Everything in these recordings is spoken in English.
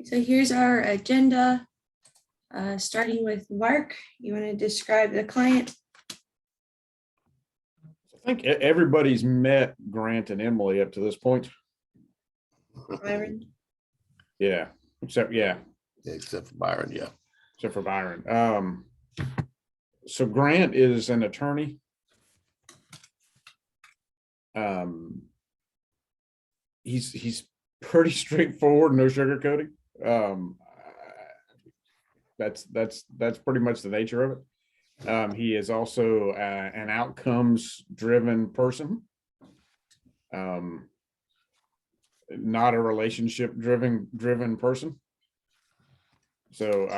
So here's our agenda, starting with Mark. You want to describe the client? I think everybody's met Grant and Emily up to this point. Byron? Yeah, except for Byron, yeah. except for Byron. So Grant is an attorney. He's pretty straightforward, no sugarcoating. That's pretty much the nature of it. He is also an outcomes driven person, not a relationship driven person. So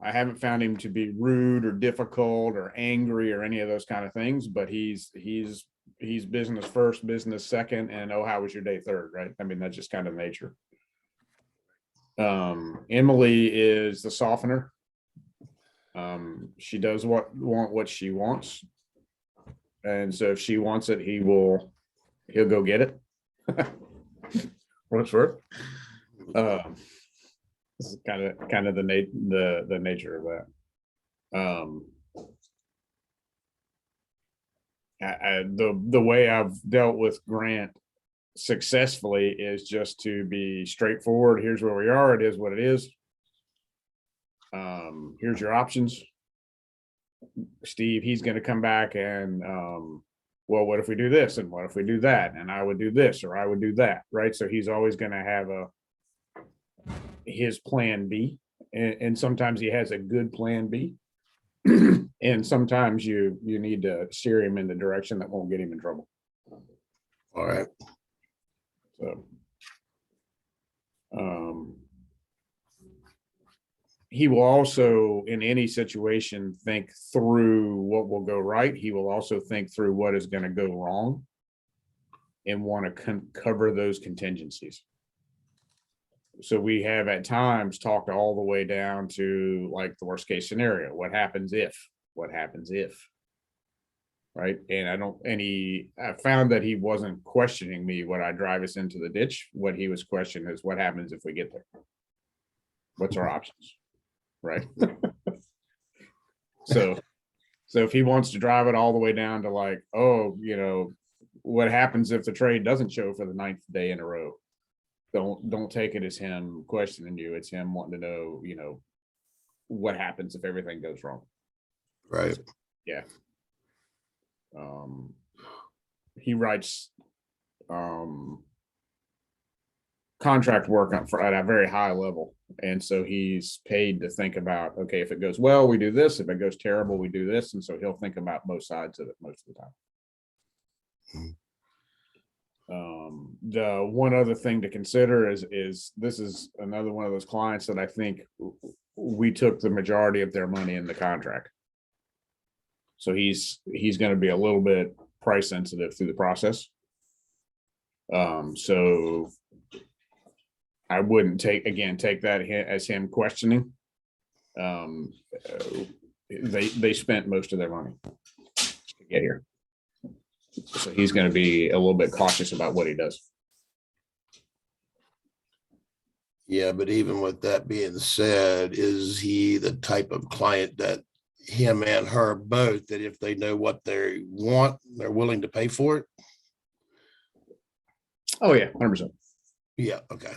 I haven't found him to be rude or difficult or angry or any of those kind of things, but he's business first, business second, and oh, how was your day third, right? I mean, that's just kind of nature. Emily is the softener. She does want what she wants, and so if she wants it, he'll go get it. What's worth? This is kind of the nature of that. The way I've dealt with Grant successfully is just to be straightforward. Here's where we are. It is what it is. Here's your options. Steve, he's going to come back and, well, what if we do this? And what if we do that? And I would do this, or I would do that. Right. So he's always going to have his plan B. And sometimes he has a good plan B. And sometimes you need to steer him in the direction that won't get him in trouble. All right. So, he will also, in any situation, think through what will go right. He will also think through what is going to go wrong and want to cover those contingencies. So we have at times talked all the way down to like the worst case scenario. What happens if? Right. And I found that he wasn't questioning me when I drive us into the ditch. What he was questioning is what happens if we get there? What's our options? Right. So if he wants to drive it all the way down to like, oh, what happens if the trade doesn't show for the 9th day in a row? Don't take it as him questioning you. It's him wanting to know, what happens if everything goes wrong. Right. Yeah. He writes contract work at a very high level. And so he's paid to think about, okay, if it goes well, we do this. If it goes terrible, we do this. And so he'll think about both sides of it most of the time. The one other thing to consider is this is another one of those clients that I think we took the majority of their money in the contract. So he's going to be a little bit price sensitive through the process. So I wouldn't take that as him questioning. They spent most of their money to get here. So he's going to be a little bit cautious about what he does. Yeah, but even with that being said, is he the type of client that him and her both, that if they know what they want, they're willing to pay for it? Oh yeah, 100%. Yeah, okay.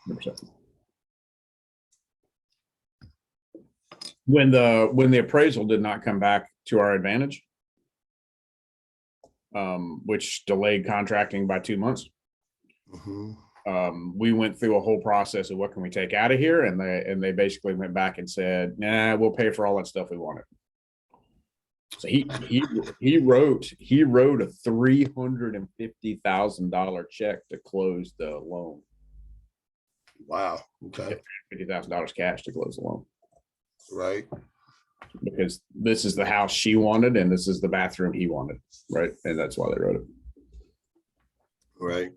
100%. When the appraisal did not come back to our advantage, which delayed contracting by 2 months. We went through a whole process of what can we take out of here, and they basically went back and said, nah, we'll pay for all that stuff we wanted. So he wrote a $350,000 check to close the loan. Wow. Okay. $50,000 cash to close the loan. Right. Because this is the house she wanted and this is the bathroom he wanted, right? And that's why they wrote it. Right.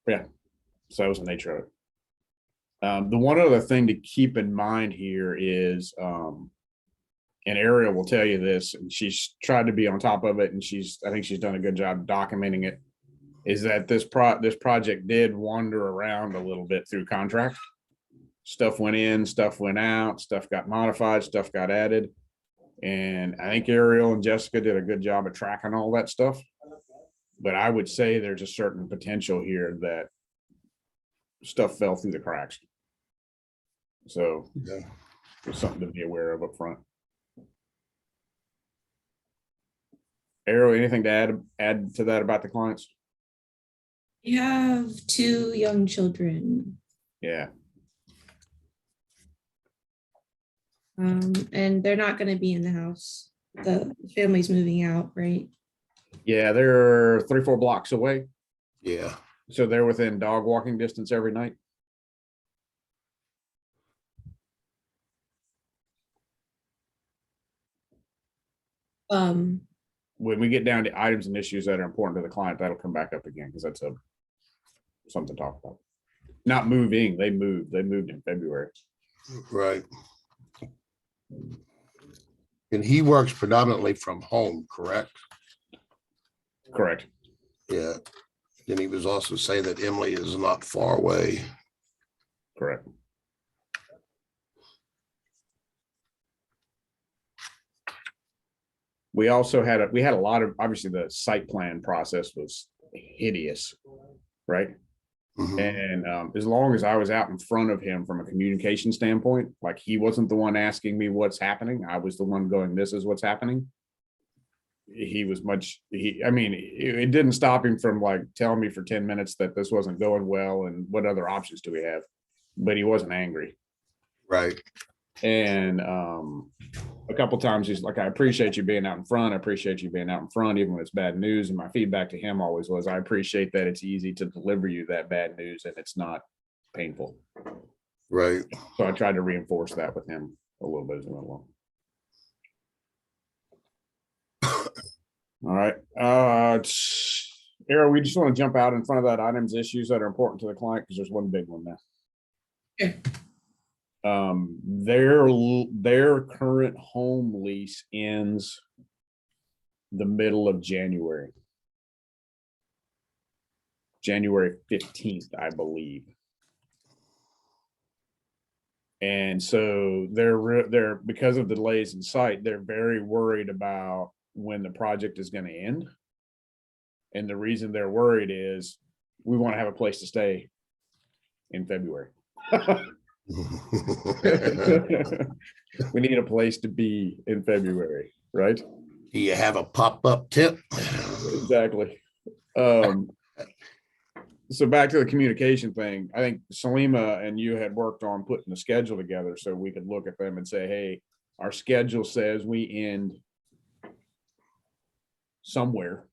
Yeah. So that was the nature of it. The one other thing to keep in mind here is, and Ariel will tell you this, and she's tried to be on top of it, and I think she's done a good job documenting it. is that this project did wander around a little bit through contract. Stuff went in, stuff went out, stuff got modified, stuff got added. And I think Ariel and Jessica did a good job of tracking all that stuff. But I would say there's a certain potential here that stuff fell through the cracks. So Yeah. it's something to be aware of up front. Ariel, anything to add to that about the clients? You have 2 young children, Yeah, and they're not going to be in the house. The family's moving out, right? yeah, they're 3-4 blocks away. Yeah. So they're within dog walking distance every night. Um, When we get down to items and issues that are important to the client, that'll come back up again because that's something to talk about. Not moving, they moved in February. Right. And he works predominantly from home, correct? Correct. Yeah. Then he was also saying that Emily is not far away. Correct. We also had a lot of, obviously the site plan process was hideous, right? Mhm. And as long as I was out in front of him from a communication standpoint, like he wasn't the one asking me what's happening, I was the one going, this is what's happening. He was I mean, it didn't stop him from like telling me for 10 minutes that this wasn't going well and what other options do we have, but he wasn't angry. Right. And a couple times he's like, I appreciate you being out in front. I appreciate you being out in front, even when it's bad news. And my feedback to him always was, I appreciate that it's easy to deliver you that bad news and it's not painful. Right. So I tried to reinforce that with him a little bit as we went along. All right. Ariel, we just want to jump out in front of that items issues that are important to the client because there's one big one now. Sure. Their current home lease ends the middle of January 15th, I believe. And so they're because of the delays in site, they're very worried about when the project is going to end. And the reason they're worried is we want to have a place to stay in February. We need a place to be in February, right? Do you have a pop-up tent? Exactly. So back to the communication thing, I think Salima and you had worked on putting the schedule together so we could look at them and say, hey, our schedule says we end somewhere,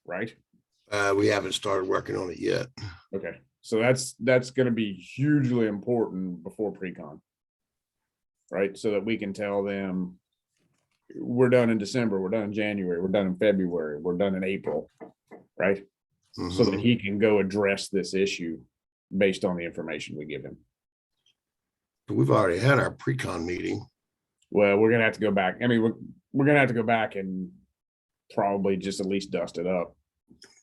right? We haven't started working on it yet. Okay. So that's going to be hugely important before pre-con, right? So that we can tell them we're done in December, we're done in January, we're done in February, we're done in April, right? So that he can go address this issue based on the information we give him. We've already had our pre-con meeting. Well, we're gonna have to go back. I mean, we're gonna have to go back and probably just at least dust it up.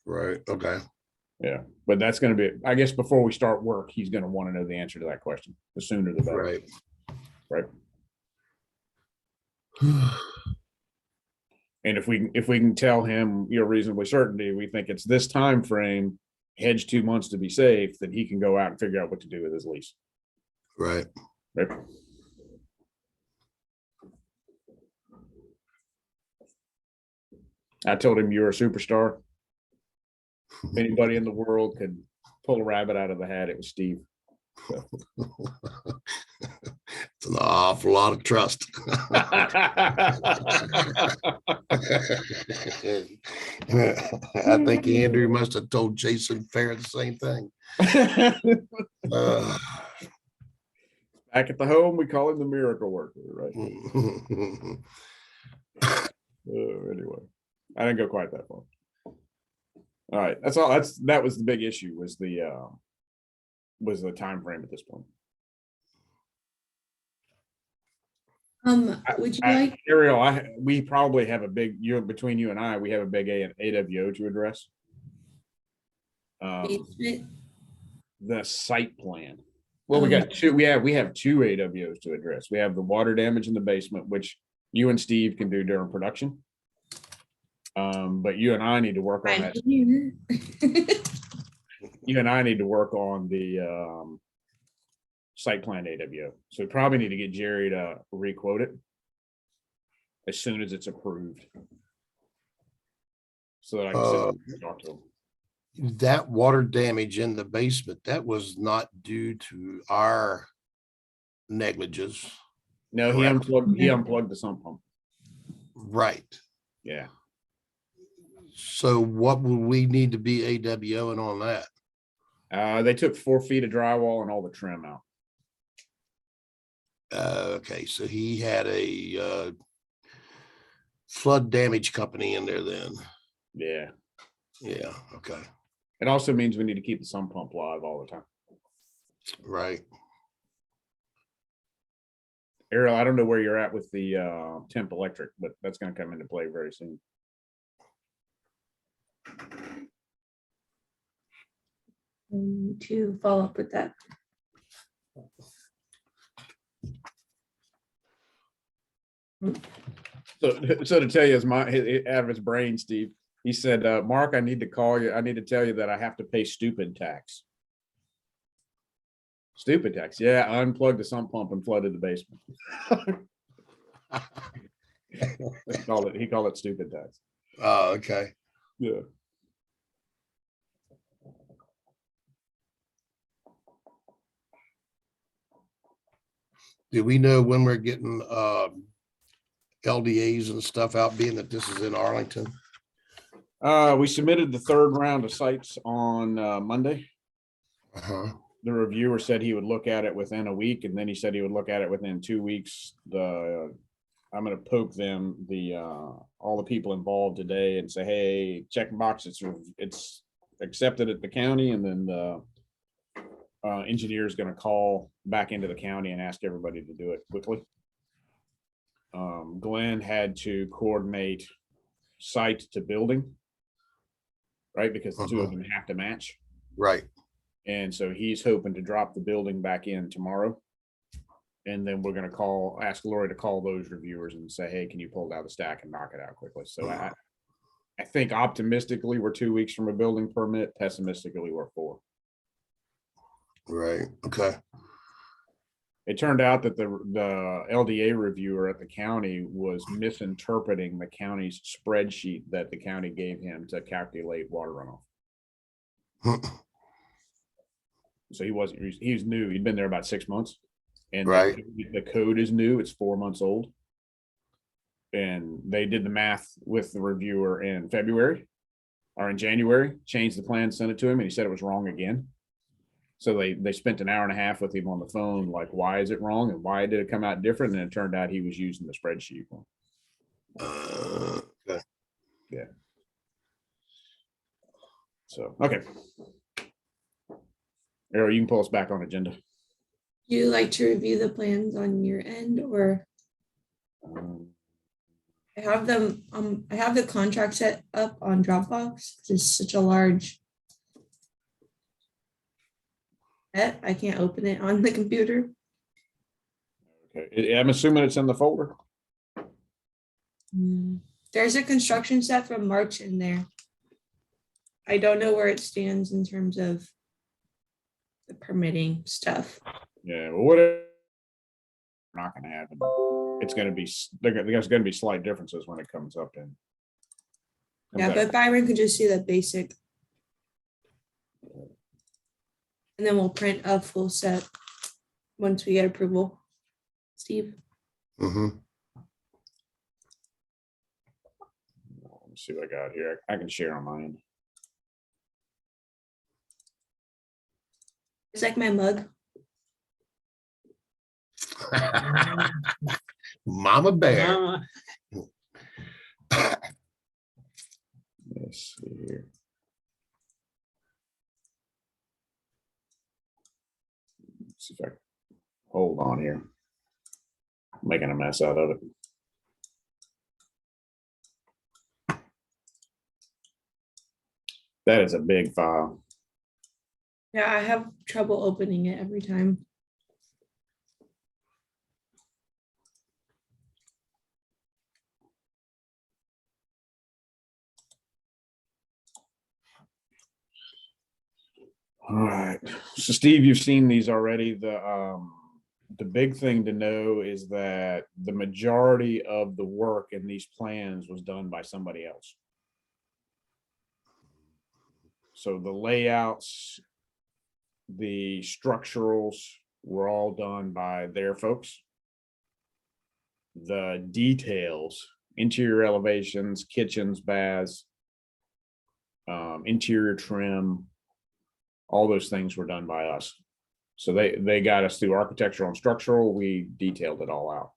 Right. Okay. Yeah, but that's gonna be, I guess, before we start work, he's gonna want to know the answer to that question. The sooner the better. Right. Right. And if we can tell him, reasonably certainty, we think it's this time frame, hedge 2 months to be safe, then he can go out and figure out what to do with his lease. Right. Right. I told him you're a superstar. If anybody in the world could pull a rabbit out of the hat, it was Steve. It's an awful lot of trust. I think Andrew must have told Jason Fair the same thing. Back at the home, we call him the miracle worker, right? Anyway, I didn't go quite that far. All right, that's all. That was the big issue, was the time frame at this point. Would you like? Ariel, we probably have a big, between you and I, we have a big AWO to address. Basement. The site plan. Well, we got two, we have two AWOs to address. We have the water damage in the basement, which you and Steve can do during production. But you and I need to work on I'm that. here. You and I need to work on the site plan AWO. So we probably need to get Jerry to requote it as soon as it's approved. So that I can sit down and talk to him. That water damage in the basement, that was not due to our negligence. No, he Correct. unplugged the sump pump. Right. Yeah. So what would we need to be AWOing on that? They took 4 feet of drywall and all the trim out. Okay, so he had a flood damage company in there then. Yeah. Yeah, okay, It also means we need to keep the sump pump live all the time. right. Ariel, I don't know where you're at with the temp electric, but that's going to come into play very soon. To follow up with that. So to tell you, out of his brain, Steve, he said, Mark, I need to call you. I need to tell you that I have to pay stupid tax. Stupid tax. Yeah, I unplugged the sump pump and flooded the basement. He called it stupid tax. Oh, okay. Yeah. Do we know when we're getting LDAs and stuff out, being that this is in Arlington? We submitted the 3rd round of sites on Monday. Uh-huh. The reviewer said he would look at it within a week, and then he said he would look at it within 2 weeks. I'm going to poke them, all the people involved today, and say, hey, check box, it's accepted at the county, and then the engineer is going to call back into the county and ask everybody to do it quickly. Glenn had to coordinate site to building, right? Because the two of them have to match. Right. And so he's hoping to drop the building back in tomorrow. And then we're going to ask Lori to call those reviewers and say, hey, can you pull it out of the stack and knock it out quickly? So I think optimistically we're 2 weeks from a building permit. Pessimistically, we're 4. Right. Okay. It turned out that the LDA reviewer at the county was misinterpreting the county's spreadsheet that the county gave him to calculate water runoff. So he was new. He'd been there about 6 months. And right. The code is new. It's 4 months old. And they did the math with the reviewer in February or in January, changed the plan, sent it to him, and he said it was wrong again. So they spent an hour and a half with him on the phone, like, why is it wrong and why did it come out different? And it turned out he was using the spreadsheet. Okay. Yeah. So, okay. Arrow, you can pull us back on agenda. You like to review the plans on your end, or I have them. I have the contract set up on Dropbox because it's such a large. I can't open it on the computer. Okay, I'm assuming it's in the folder. There's a construction set from March in there. I don't know where it stands in terms of the permitting stuff. Yeah, well, whatever. Not going to happen. It's going to be, there's going to be slight differences when it comes up in. Yeah, but Byron could just see the basic. And then we'll print a full set once we get approval. Steve? Mm-hmm. Let me see what I got here. I can share on mine. It's like my mug. Mama Bear. Let's see here. Let's see if I can hold on here. I'm making a mess out of it. That is a big file. Yeah, I have trouble opening it every time. All right. So Steve, you've seen these already. The big thing to know is that the majority of the work in these plans was done by somebody else. So the layouts, the structurals were all done by their folks. The details, interior elevations, kitchens, baths, interior trim, all those things were done by us. So they got us through architectural and structural. We detailed it all out.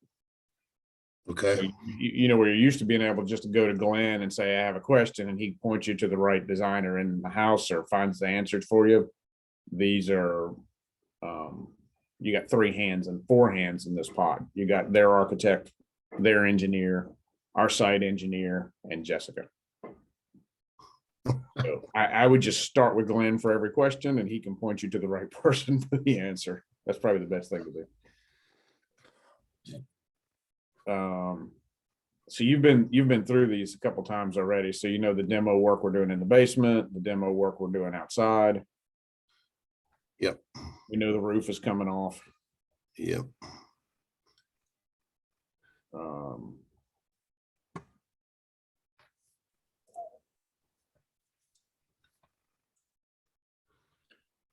So Okay, you know, where you're used to being able just to go to Glenn and say, I have a question, and he points you to the right designer in the house or finds the answers for you. These are, you got 3 hands and 4 hands in this pot. You got their architect, their engineer, our site engineer, and Jessica. So I would just start with Glenn for every question, and he can point you to the right person for the answer. That's probably the best thing to do. So you've been through these a couple times already. So you know the demo work we're doing in the basement, the demo work we're doing outside. yep, We know the roof is coming off. yep.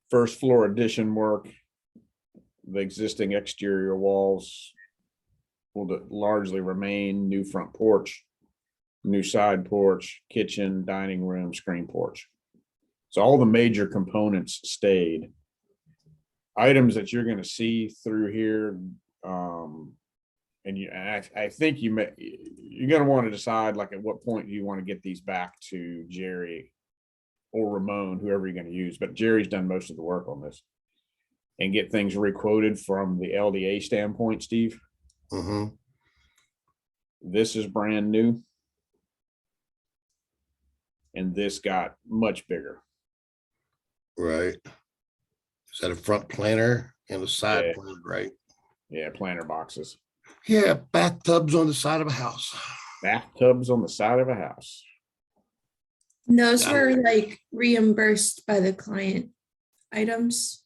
First floor addition work, the existing exterior walls will largely remain, new front porch, new side porch, kitchen, dining room, screen porch. So all the major components stayed. Items that you're going to see through here, I think you're going to want to decide, like, at what point do you want to get these back to Jerry or Ramon, whoever you're going to use. But Jerry's done most of the work on this, and get things requoted from the LDA standpoint. Steve, Mm-hmm. this is brand new, and this got much bigger. Right. Is that a front planter and a side Yeah. planter, right? Yeah, planter boxes, Yeah, bathtubs on the side of a house. bathtubs on the side of a house. And those Got were it. like reimbursed by the client items.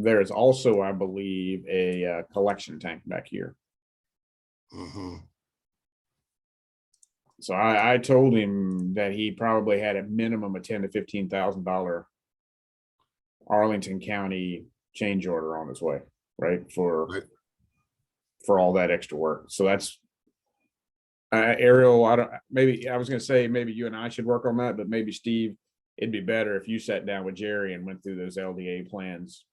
There is also, I believe, a collection tank back here. Mm-hmm. So I told him that he probably had a minimum of $10,000 to $15,000 Arlington County change order on his way, right? Right. For all that extra work. So that's Ariel. I was going to say maybe you and I should work on that, but maybe Steve, it'd be better if you sat down with Jerry and went through those LDA plans,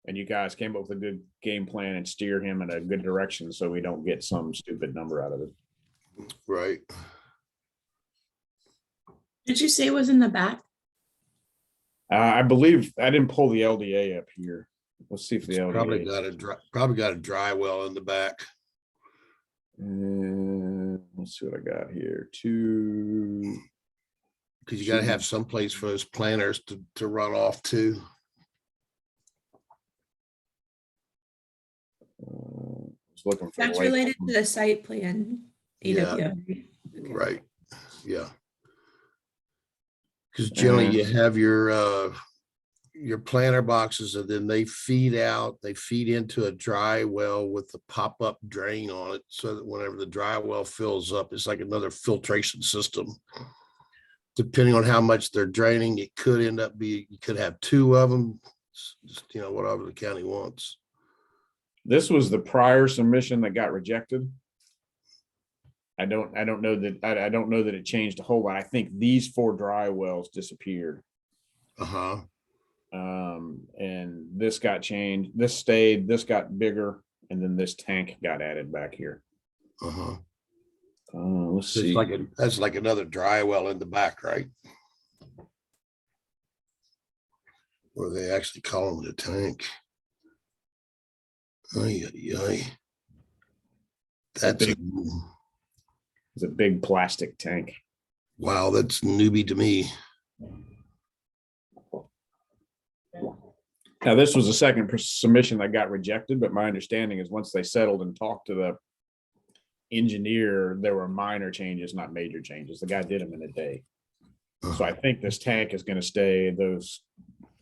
and you guys came up with a good game plan and steer him in a good direction, so we don't get some stupid number out of it. Right. Did you say it was in the back? I believe I didn't pull the LDA up here. Let's see if the It's LDA. probably got a dry well in the back. Let's see what I got here. Two. Because you got to have some place for those planters to run off to. Looking for That's related to the site plan. Yeah. AWR. Okay. Right. Yeah. Because generally you have your planter boxes, and then they feed into a dry well with the pop-up drain on it, so that whenever the dry well fills up, it's like another filtration system. Depending on how much they're draining, it could end up you could have 2 of them, just, whatever the county wants. This was the prior submission that got rejected. I don't know that it changed a whole lot. I think these 4 dry wells disappeared. Uh-huh. And this got changed. This stayed. This got bigger, and then this tank got added back here. Uh-huh. Let's So see. that's like another dry well in the back, right? Or they actually call them the tank. That's It's a big plastic tank. wow, that's newbie to me. Now, this was the second submission that got rejected, but my understanding is once they settled and talked to the engineer, there were minor changes, not major changes. The guy did them in a day. So I think this tank is going to stay. Those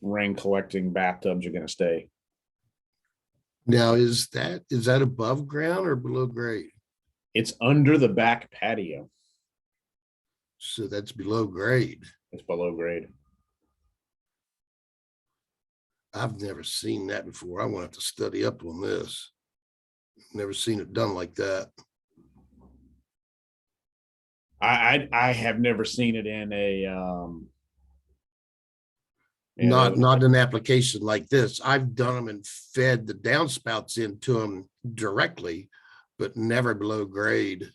rain collecting bathtubs are going to stay. Now, is that above ground or below grade? It's under the back patio. So that's below grade. It's below grade. I've never seen that before. I want to have to study up on this. Never seen it done like that. I have never seen it in a Not an application like this. I've done them and fed the downspouts into them directly, but never below grade.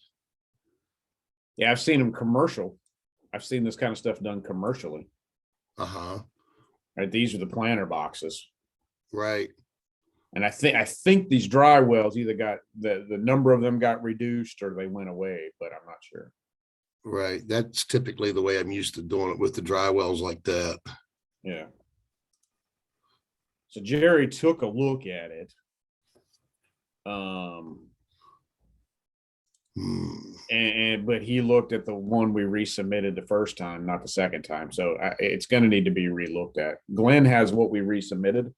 Yeah, I've seen them commercial. I've seen this kind of stuff done commercially. Uh-huh. Right, these are the planter boxes, Right. and I think these dry wells either got the number of them got reduced or they went away, but I'm not sure. Right. That's typically the way I'm used to doing it with the dry wells like that. Yeah. So Jerry took a look at it. But he looked at the one we resubmitted the first time, not the second time. So it's going to need to be relooked at. Glenn has what we resubmitted.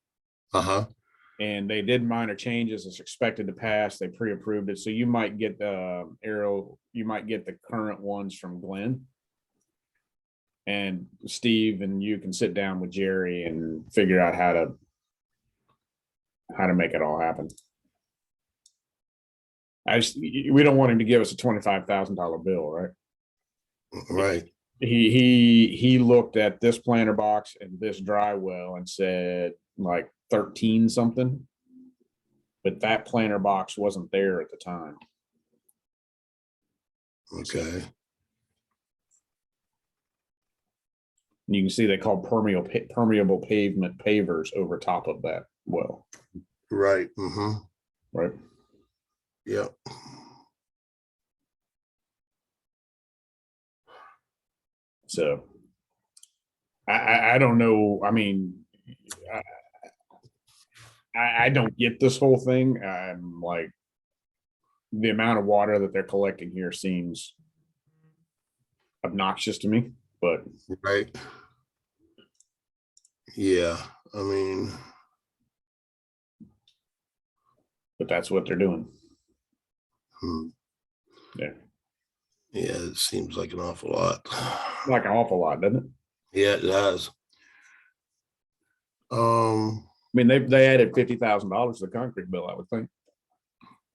Uh-huh. And they did minor changes. It's expected to pass. They pre-approved it. So you might get Arrow, you might get the current ones from Glenn. And Steve and you can sit down with Jerry and figure out how to make it all happen. We don't want him to give us a $25,000 bill, right? Right. He looked at this planter box and this dry well and said like 13 something, but that planter box wasn't there at the time. Okay. You can see they call permeable pavement pavers over top of that well. Right. Mm-hmm. Right. Yep. So I don't know. I mean, I don't get this whole thing. I'm like, the amount of water that they're collecting here seems obnoxious to me, but right. Yeah. I mean, but that's what they're doing. Yeah. Yeah, it seems like an awful lot. Like an awful lot, doesn't it? Yeah, it does. I mean, they added $50,000 to the concrete bill, I would think.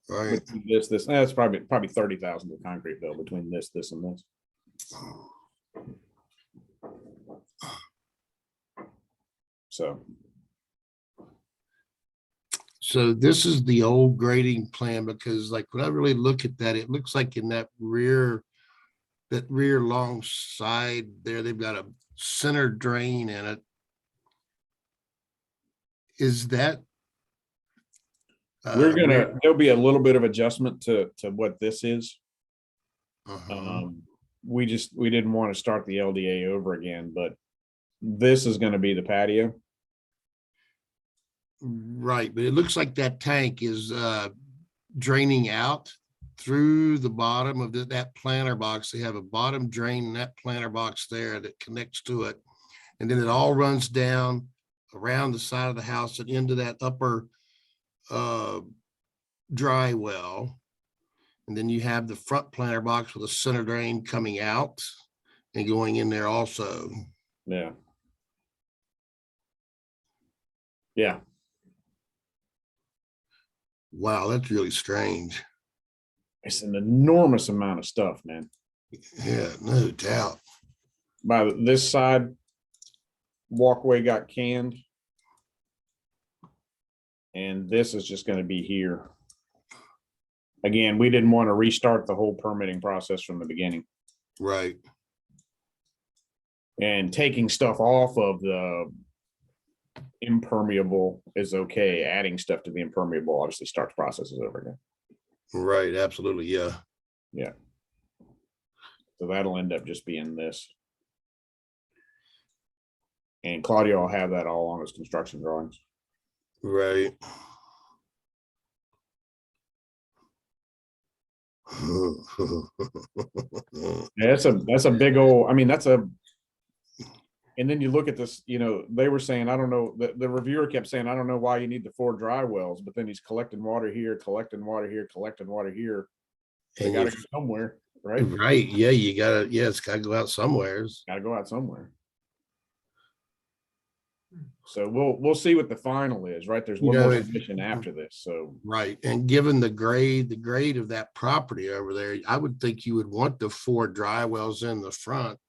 Right. That's probably $30,000 to the concrete bill between this, and this. So this is the old grading plan, because like when I really look at that, it looks like in that rear long side there, they've got a center drain in it. Is that? There'll be a little bit of adjustment to what this is. We didn't want to start the LDA over again, but this is going to be the patio. Right, but it looks like that tank is draining out through the bottom of that planter box. They have a bottom drain in that planter box there that connects to it. And then it all runs down around the side of the house and into that upper dry well. And then you have the front planter box with a center drain coming out and going in there also. Yeah. Yeah. Wow, that's really strange. It's an enormous amount of stuff, man. Yeah, no doubt. By this side, walkway got canned. And this is just going to be here. Again, we didn't want to restart the whole permitting process from the beginning. Right. And taking stuff off of the impermeable is okay. Adding stuff to the impermeable obviously starts processes over again. Right, absolutely, yeah. Yeah. So that'll end up just being this. And Claudio will have that all on his construction drawings. Right. Yeah, that's a big old, I mean, and then you look at this, they were saying, I don't know, the reviewer kept saying, I don't know why you need the 4 dry wells, but then he's collecting water here, collecting water here, collecting water here. They And gotta you, go somewhere, right? right, yeah, it's gotta go out somewheres. Gotta go out somewhere. So we'll see what the final is, right? There's You one know, more if- submission after this, so. Right, and given the grade of that property over there, I would think you would want the 4 dry wells in the front.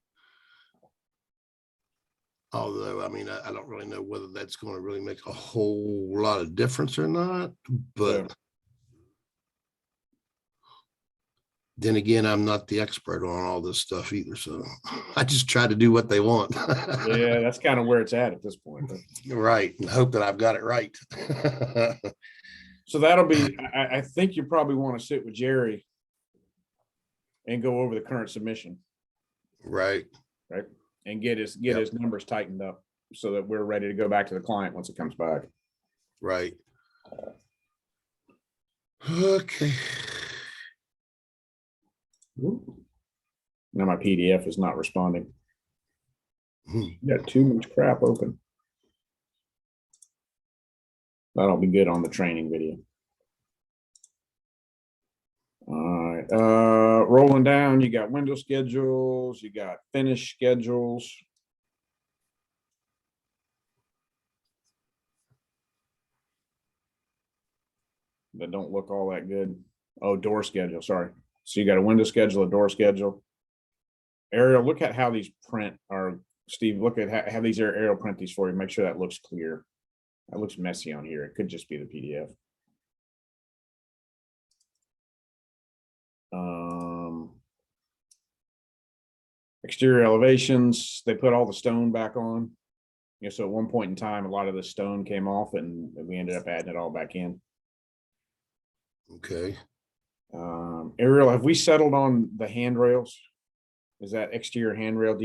Although, I mean, I don't really know whether that's going to really make a whole lot of difference or not, but Yeah. then again, I'm not the expert on all this stuff either, so I just try to do what they want. Yeah, that's kind of where it's at this point. Right, and hope that I've got it right. So that'll be, I think you probably want to sit with Jerry and go over the current submission, Right, right? And get his Yep. numbers tightened up so that we're ready to go back to the client once it comes back. right. Okay. Now my PDF is not responding. Hmm. You got too much crap open. That'll be good on the training video. All right, rolling down, you got window schedules, you got finish schedules. That don't look all that good. Oh, door schedule, sorry. So you got a window schedule, a door schedule. Ariel, look at how these print, or Steve, look at how these Ariel print these for you. Make sure that looks clear. That looks messy on here. It could just be the PDF. Exterior elevations, they put all the stone back on. So at one point in time, a lot of the stone came off and we ended up adding it all back in. Okay. Ariel, have we settled on the handrails? Is that exterior handrail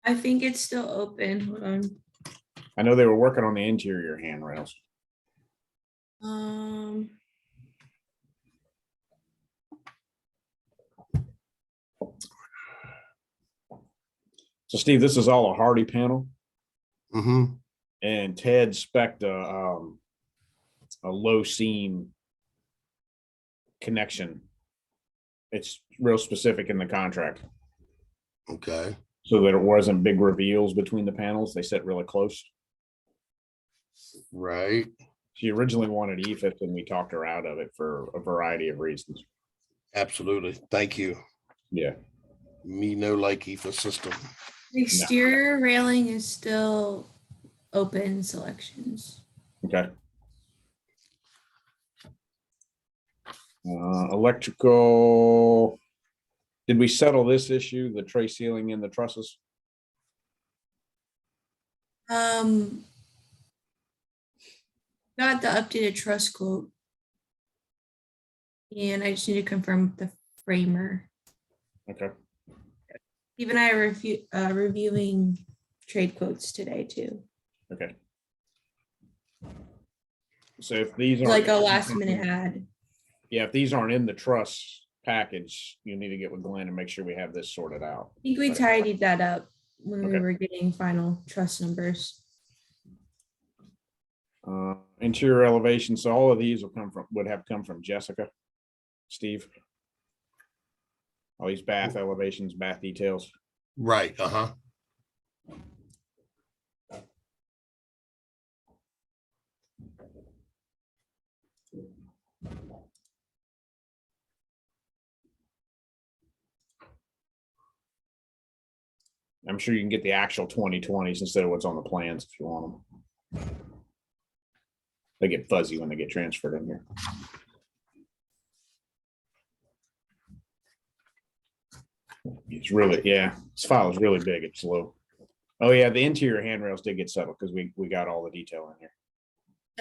I think it's still open. Hold on. I know they were working on the interior handrails. So Steve, this is all a Hardy panel, Mm-hmm. and Ted spec'd a low seam connection. It's real specific in the contract, Okay. so that it wasn't big reveals between the panels. They sit really close. Right. She originally wanted EFIS, and we talked her out of it for a variety of reasons. Absolutely. Thank you. Yeah. Me no like EFA system. The exterior railing is still open selections. Okay. Electrical. Did we settle this issue, the tray ceiling and the trusses? Got the updated truss quote. And I just need to confirm with the framer. Okay. Even I reviewing trade quotes today too. Okay. So if these are Like a last minute ad. Yeah, if these aren't in the truss package, you need to get with Glenn and make sure we have this sorted out. I think we Right. tidied that up when we Okay. were getting final truss numbers. Interior elevation. So all of these would have come from Jessica, Steve. All these bath elevations, bath details. Right. Uh-huh. I'm sure you can get the actual 2020s instead of what's on the plans if you want them. They get fuzzy when they get transferred in here. It's really, yeah, this file is really big. It's slow. Oh yeah, the interior handrails did get settled because we got all the detail in here.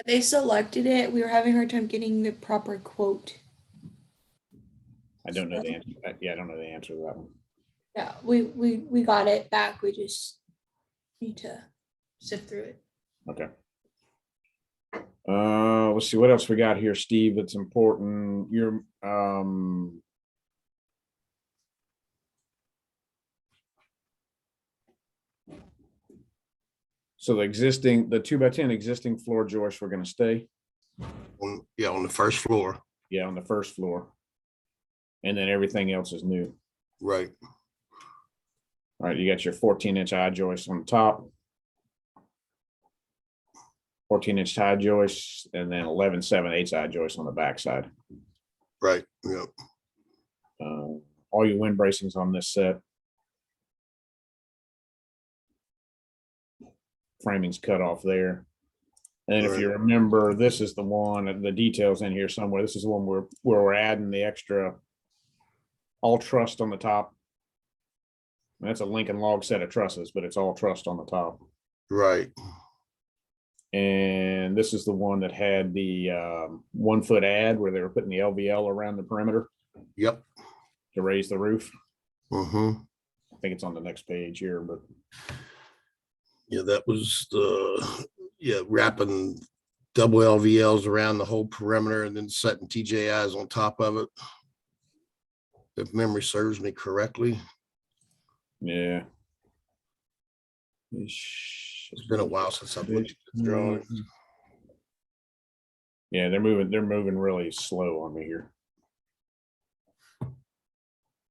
They selected it. We were having a hard time getting the proper quote. I don't know the answer. Yeah, I don't know the answer to that one. Yeah, we got it back. We just need to sift through it. Okay. Let's see what else we got here, Steve. That's important. So the 2x10 existing floor joists were going to stay. Yeah, on the first floor. Yeah, on the first floor. And then everything else is new. Right. All right, you got your 14-inch eye joists on the top. 14-inch tie joists, and then 11 7/8 eye joists on the backside. Right. Yep. All your wind bracings on this set. Framing's cut off there. And if you remember, this is the one, the details in here somewhere. This is the one where we're adding the extra all trussed on the top. And that's a Lincoln log set of trusses, but it's all trussed on the top. Right. And this is the one that had the 1 foot add where they were putting the LVL around the perimeter Yep. to raise the roof. Mm-hmm. I think it's on the next page here, but Yeah, that was wrapping double LVLs around the whole perimeter and then setting TJIs on top of it. If memory serves me correctly. yeah. It's been a while since I've looked at the drawings. Yeah, they're moving really slow on me here.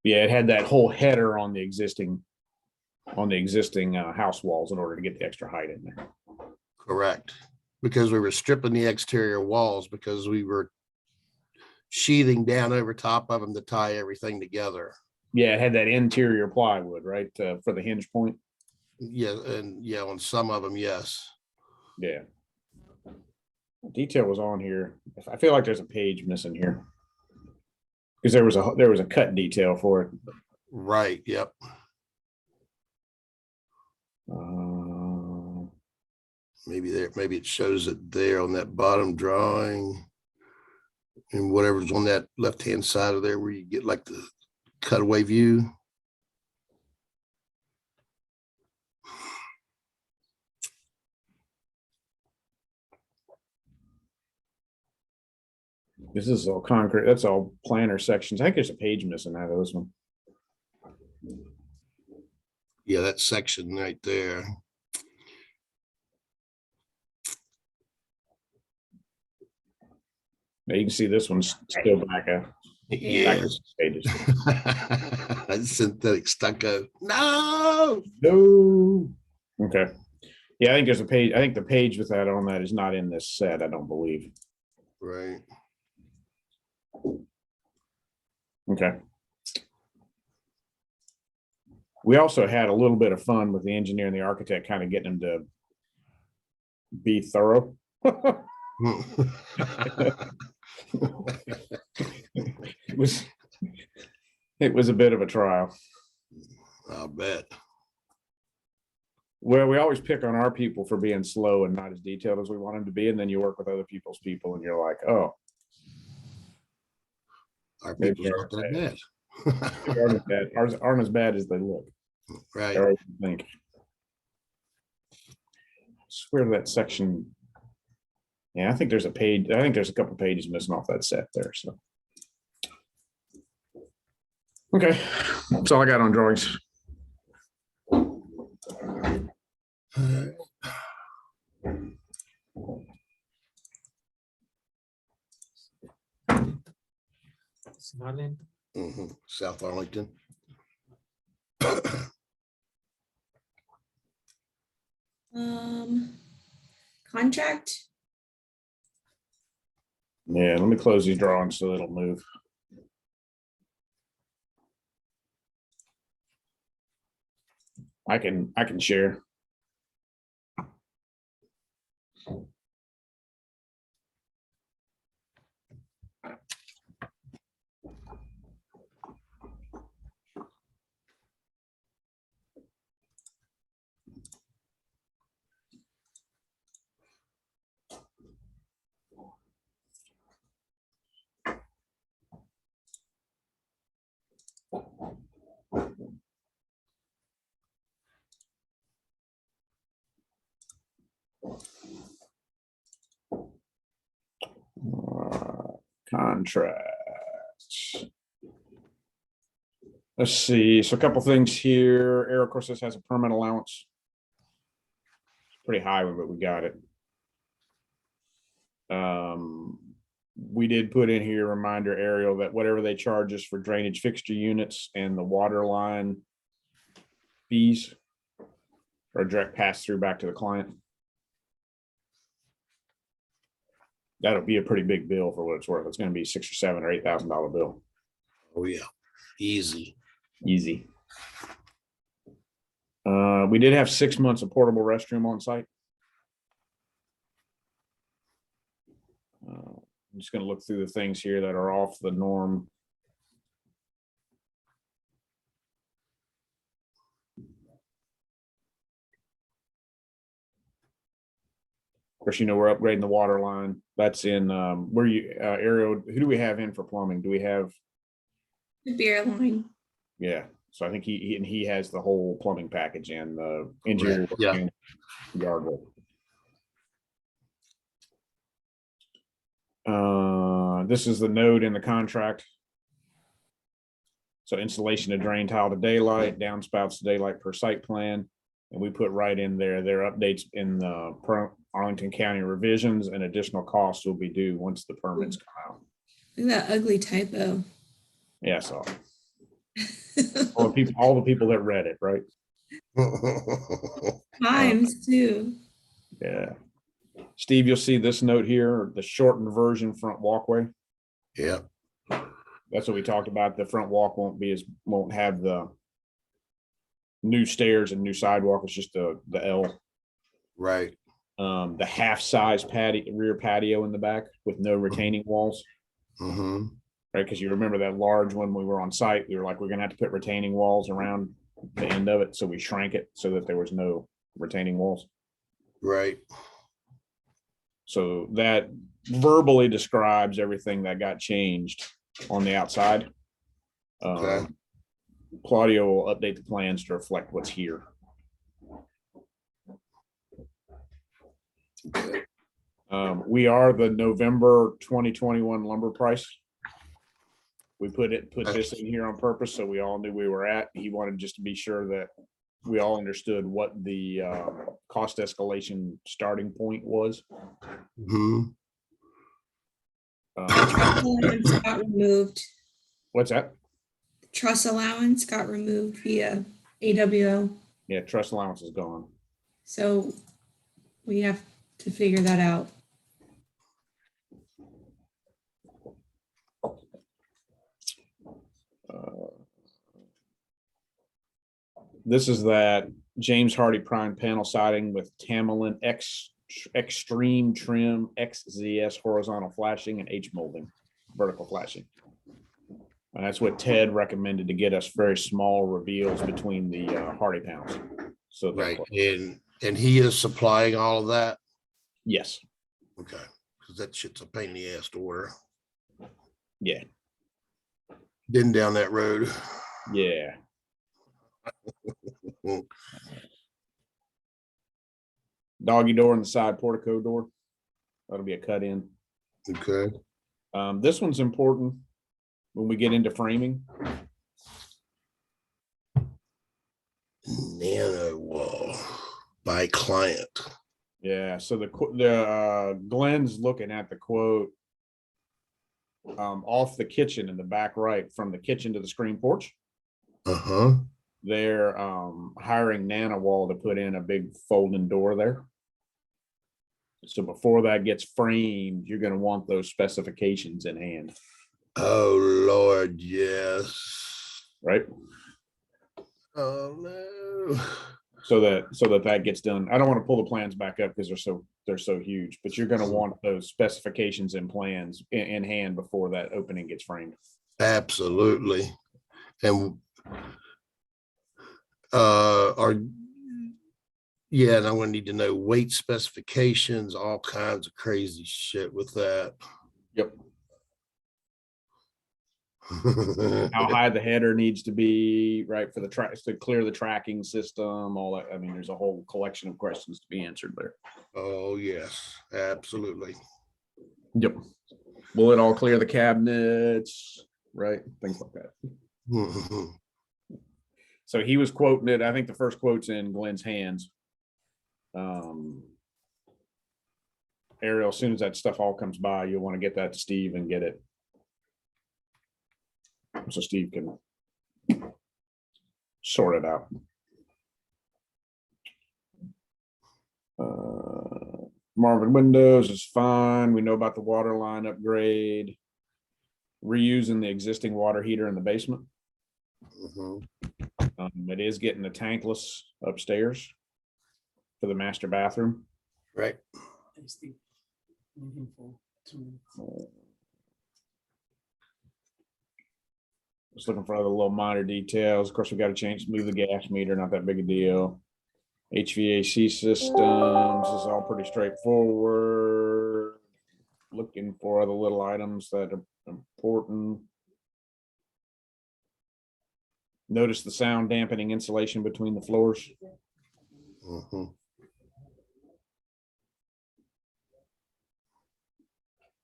Yeah, it had that whole header on the existing house walls in order to get the extra height in there. Correct. Because we were stripping the exterior walls because we were sheathing down over top of them to tie everything together. Yeah, it had that interior plywood, right, for the hinge point. Yeah, and yeah, on some of them, yes. Yeah. Detail was on here. I feel like there's a page missing here because there was a cut detail for it. Right. Yep. Maybe it shows it there on that bottom drawing, and whatever's on that left hand side of there where you get like the cutaway view. This is all concrete. That's all planter sections. I think there's a page missing out of this one. Yeah, that section right there. Now you can see this one's still back up. Yes. Pages. Synthetic stucco. No. No. Okay. Yeah, I think there's a page. I think the page with that on that is not in this set. I don't believe. Right. Okay. We also had a little bit of fun with the engineer and the architect, kind of getting them to be thorough. It was a bit of a trial. I'll bet. Well, we always pick on our people for being slow and not as detailed as we want them to be, and then you work with other people's people, and you're like, "Oh, our people's not that bad." Ours aren't as bad as they look." Right. I think. I swear that section. Yeah, I think there's a page. I think there's a couple pages missing off that set there. So, okay, that's all I got on drawings. South Arlington. Contract. Yeah, let me close these drawings so it'll move. I can share. Contracts. Let's see, so a couple things here. Air, of course, this has a permit allowance. Pretty high, but we got it. We did put in here, reminder, Ariel, that whatever they charge us for drainage fixture units and the water line fees are direct pass through back to the client. That'll be a pretty big bill for what it's worth. It's gonna be $6,000 or $7,000 or $8,000 bill. Oh, yeah. Easy. Easy. We did have 6 months of portable restroom on site. I'm just gonna look through the things here that are off the norm. Of course, you know, we're upgrading the water line. That's in, where you, Ariel, who do we have in for plumbing? Do we have, The beer line. yeah, so I think he has the whole plumbing package and the engineer. Right, yeah. Yard work. This is the note in the contract. So installation of drain tile to daylight, downspouts to daylight per site plan. And we put right in there, their updates in the Arlington County revisions and additional costs will be due once the permits come out. Look at that ugly typo. Yeah, so all the people that read it, right? Times too. Yeah. Steve, you'll see this note here, the shortened version front walkway. Yeah, That's what we talked about. The front walk won't have the new stairs and new sidewalk. It's just the L. right. The half size rear patio in the back with no retaining walls, Mm-hmm. right? Because you remember that large one we were on site, we were like, we're gonna have to put retaining walls around the end of it. So we shrank it so that there was no retaining walls. Right. So that verbally describes everything that got changed on the outside. Okay. Claudio will update the plans to reflect what's here. Okay. We are the November 2021 lumber price. We put this in here on purpose so we all knew we were at. He wanted just to be sure that we all understood what the cost escalation starting point was. Mm-hmm. Allowance got removed. What's that? Truss allowance got removed via AWO. Yeah, trust allowance is gone. So we have to figure that out. This is that James Hardy prime panel siding with Tamelin Extreme Trim XZS horizontal flashing and H molding, vertical flashing. And that's what Ted recommended to get us very small reveals between the Hardy panels. So Right. And he is supplying all of that. yes, Okay. Because that shit's a pain in the ass to order. yeah, Been down that road. yeah. Doggy door on the side, portico door. That'll be a cut in. Okay. This one's important when we get into framing. Nano wall by client. Yeah, so the Glenn's looking at the quote off the kitchen in the back right, from the kitchen to the screen porch. Uh-huh. They're hiring Nanowall to put in a big folding door there. So before that gets framed, you're going to want those specifications in hand, Oh Lord, yes. right? Oh no. So that gets done. I don't want to pull the plans back up because they're so huge, but you're going to want those specifications and plans in hand before that opening gets framed. Absolutely. And yeah, and I'm gonna need to know weight specifications, all kinds of crazy shit with that. Yep. How high the header needs to be, right, for the tracks to clear the tracking system, all that. I mean, there's a whole collection of questions to be answered there. Oh, yes, absolutely. Yep. Will it all clear the cabinets? Right, things like that. Mhm. So he was quoting it. I think the first quote's in Glenn's hands. Ariel, as soon as that stuff all comes by, you'll want to get that to Steve and get it. So Steve can sort it out. Marvin Windows is fine. We know about the water line upgrade. Reusing the existing water heater in the basement. Mhm. It is getting the tankless upstairs for the master bathroom. Right. Just looking for other little minor details. Of course, we got to move the gas meter, not that big a deal. HVAC systems is all pretty straightforward. Looking for other little items that are important. Notice the sound dampening insulation between the floors. Mhm.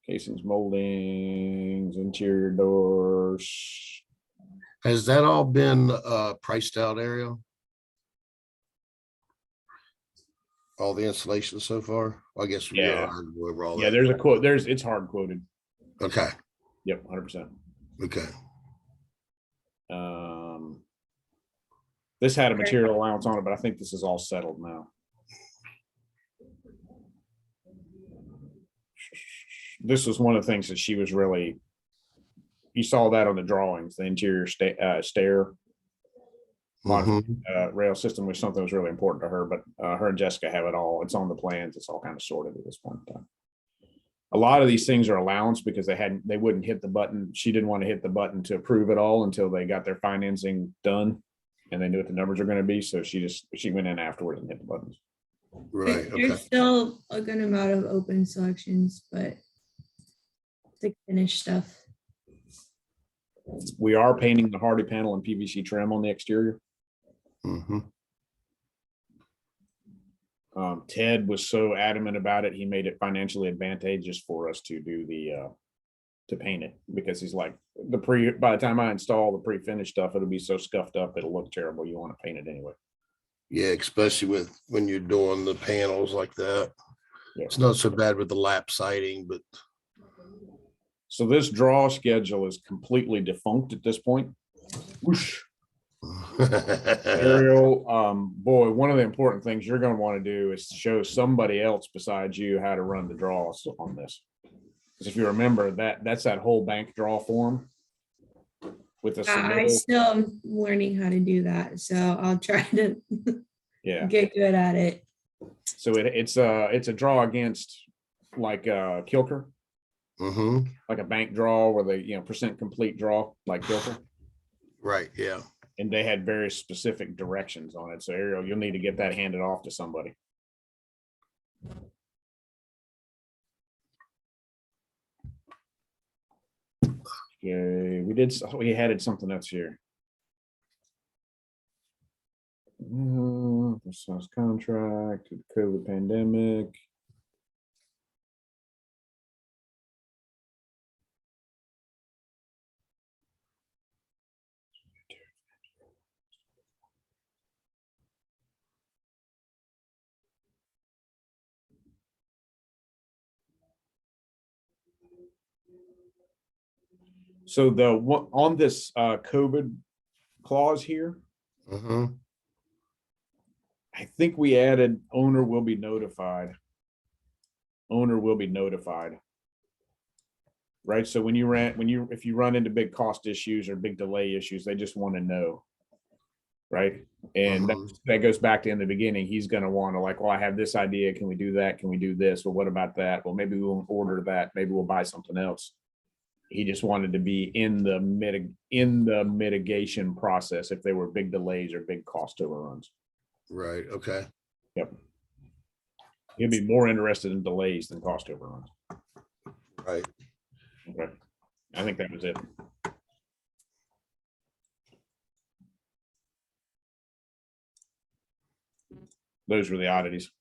Casings, moldings, interior doors. Has that all been priced out, Ariel? All the installation so far? I guess we Yeah. are over all Yeah, that. there's a quote. It's hard quoted. Okay, Yep, 100%. okay. This had a material allowance on it, but I think this is all settled now. This was one of the things that she was really, you saw that on the drawings, the interior stair Mhm. rail system was something that was really important to her, but her and Jessica have it all. It's on the plans. It's all kind of sorted at this point in time. A lot of these things are allowance because they wouldn't hit the button. She didn't want to hit the button to approve it all until they got their financing done and they knew what the numbers are going to be. So she went in afterwards and hit the buttons. Right, okay. There's still a good amount of open selections, but to finish stuff. We are painting the Hardy panel and PVC trim on the exterior. Mhm. Ted was so adamant about it, he made it financially advantageous for us to do to paint it, because he's like, by the time I install the pre-finished stuff, it'll be so scuffed up, it'll look terrible. You want to paint it anyway. Yeah, especially with when you're doing the panels like that. Yeah. It's not so bad with the lap siding, but So this draw schedule is completely defunct at this point. Whoosh. Ariel, boy, one of the important things you're going to want to do is show somebody else besides you how to run the draws on this. Because if you remember that's that whole bank draw form with the I submittal. still am learning how to do that, so I'll try to Yeah. get good at it. So it's a draw against like Kilker, Mhm. like a bank draw where they percent complete draw like Kilker. Right, yeah. And they had very specific directions on it. So Ariel, you'll need to get that handed off to somebody. Okay, we added something else here. Precise contract, COVID pandemic. So on this COVID clause here, Mhm. I think we added owner will be notified. Owner will be notified. Right. So if you run into big cost issues or big delay issues, they just want to know. Right. And that goes back to in the beginning. He's going to want to like, well, I have this idea. Can we do that? Can we do this? Well, what about that? Well, maybe we won't order that. Maybe we'll buy something else. He just wanted to be in the mitigation process if there were big delays or big cost overruns. Right, okay. Yep. He'd be more interested in delays than cost overruns. Right. Okay. I think that was it. Those were the oddities.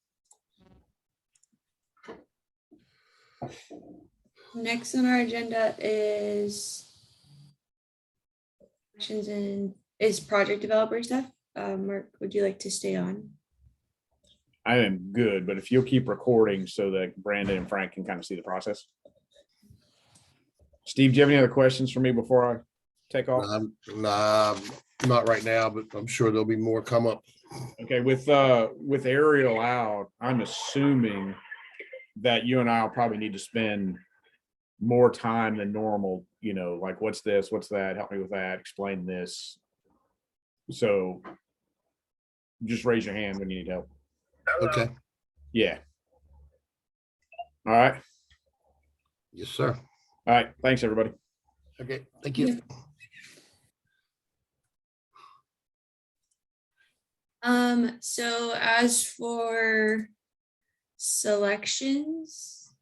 Next on our agenda is actions and is project developer stuff. Mark, would you like to stay on? I am good, but if you'll keep recording so that Brandon and Frank can kind of see the process. Steve, do you have any other questions for me before I take off? Nah, not right now, but I'm sure there'll be more come up. Okay, with Ariel out, I'm assuming that you and I'll probably need to spend more time than normal, you know, like what's this, what's that, help me with that, explain this. So just raise your hand when you need help. Okay, Yeah. All right. yes, sir. All right. Thanks, everybody. Okay, thank you. So as for selections,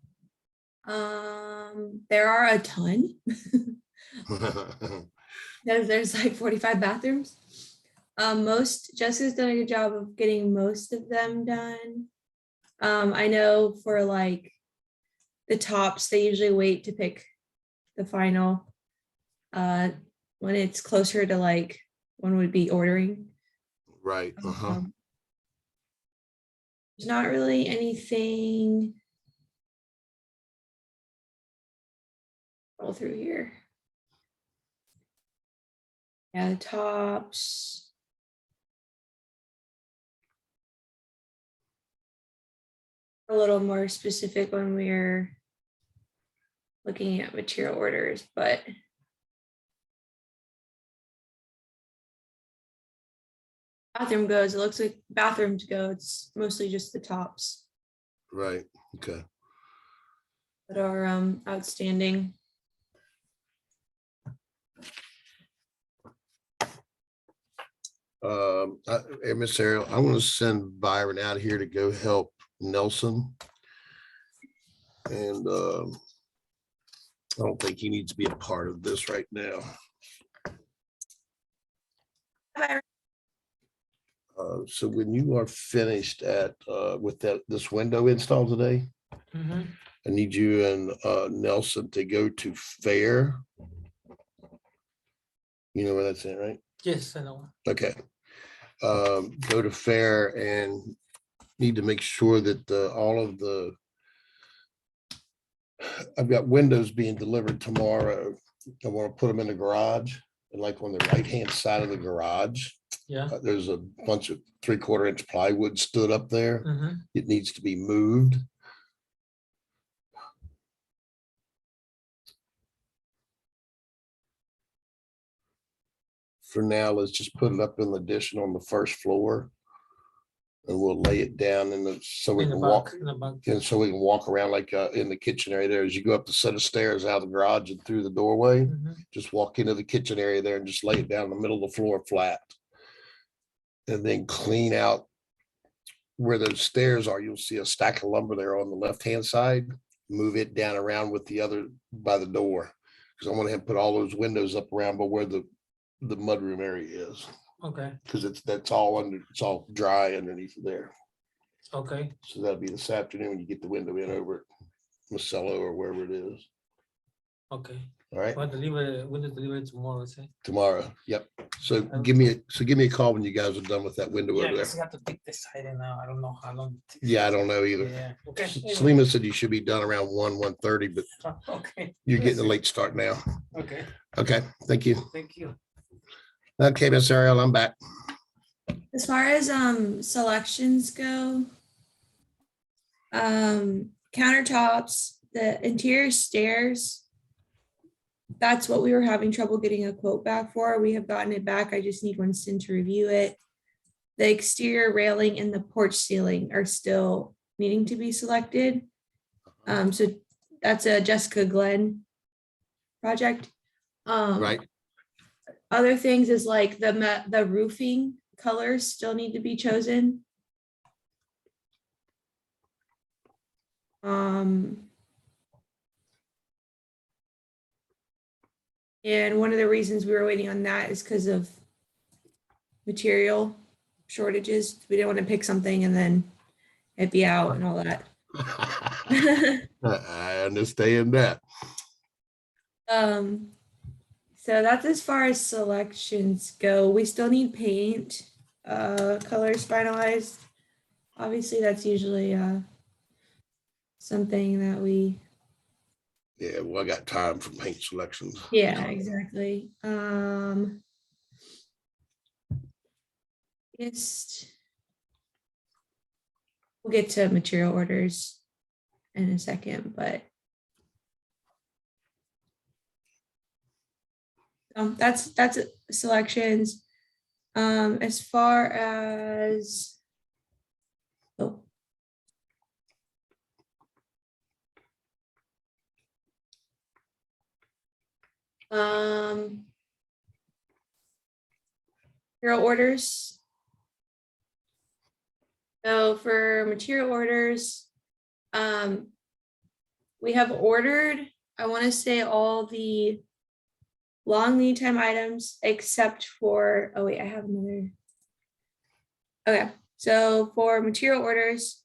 there are a ton. There's like 45 bathrooms. Jessica's done a good job of getting most of them done. I know for like the tops, they usually wait to pick the final when it's closer to like one would be ordering. Right. There's not really anything all through here. Yeah, the tops. A little more specific when we're looking at material orders, but bathroom goes, it looks like bathrooms go, it's mostly just the tops Right, okay. that are outstanding. Hey, Miss Ariel, I want to send Byron out here to go help Nelson. And I don't think he needs to be a part of this right now. So when you are finished at with this window install today, I need you and Nelson to go to Fair. You know where that's at, right? Yes, I know. Okay. Go to Fair and need to make sure that all of the I've got windows being delivered tomorrow. I want to put them in the garage, and like on the right-hand side of the garage, Yeah. there's a bunch of 3/4 inch plywood stood up there. It needs to be moved. For now, let's just put it up in the addition on the first floor. And we'll lay it down so we In the can walk. back, in the back. And so we can walk around like in the kitchen area there. As you go up the set of stairs out of the garage and through the doorway, just walk into the kitchen area there and just lay it down in the middle of the floor flat. And then clean out where those stairs are. You'll see a stack of lumber there on the left-hand side. Move it down around with the other by the door. Because I want to put all those windows up around by where the mudroom area is. Okay, Because it's all dry underneath there. okay, So that'll be this afternoon when you get the window in over at Marcello or wherever it is. okay. All right, When is delivered tomorrow, say? tomorrow. Yep. So give me a call when you guys are done with that window Yeah, over there. because I have to take this side and now I don't know how long. it takes. Yeah, I don't know either. Yeah, okay. Selima said you should be done around 1:30, but Okay. you're getting a late start now. Okay, Okay, thank you. thank you. Okay, Miss Ariel, I'm back. As far as selections go, countertops, the interior stairs, that's what we were having trouble getting a quote back for. We have gotten it back. I just need Winston to review it. The exterior railing and the porch ceiling are still needing to be selected. So that's a Jessica Glenn project. Right. Other things is like the roofing colors still need to be chosen. And one of the reasons we were waiting on that is because of material shortages. We didn't want to pick something and then it be out and all that. I understand that. So that's as far as selections go. We still need paint, colors finalized. Obviously, that's usually something that we, Yeah, well, I got time for paint selections. yeah, exactly. Just we'll get to material orders in a second, but that's selections. As far as oh, material orders. So for material orders, we have ordered, I want to say all the long lead time items except for, oh wait, I have another. Okay, so for material orders,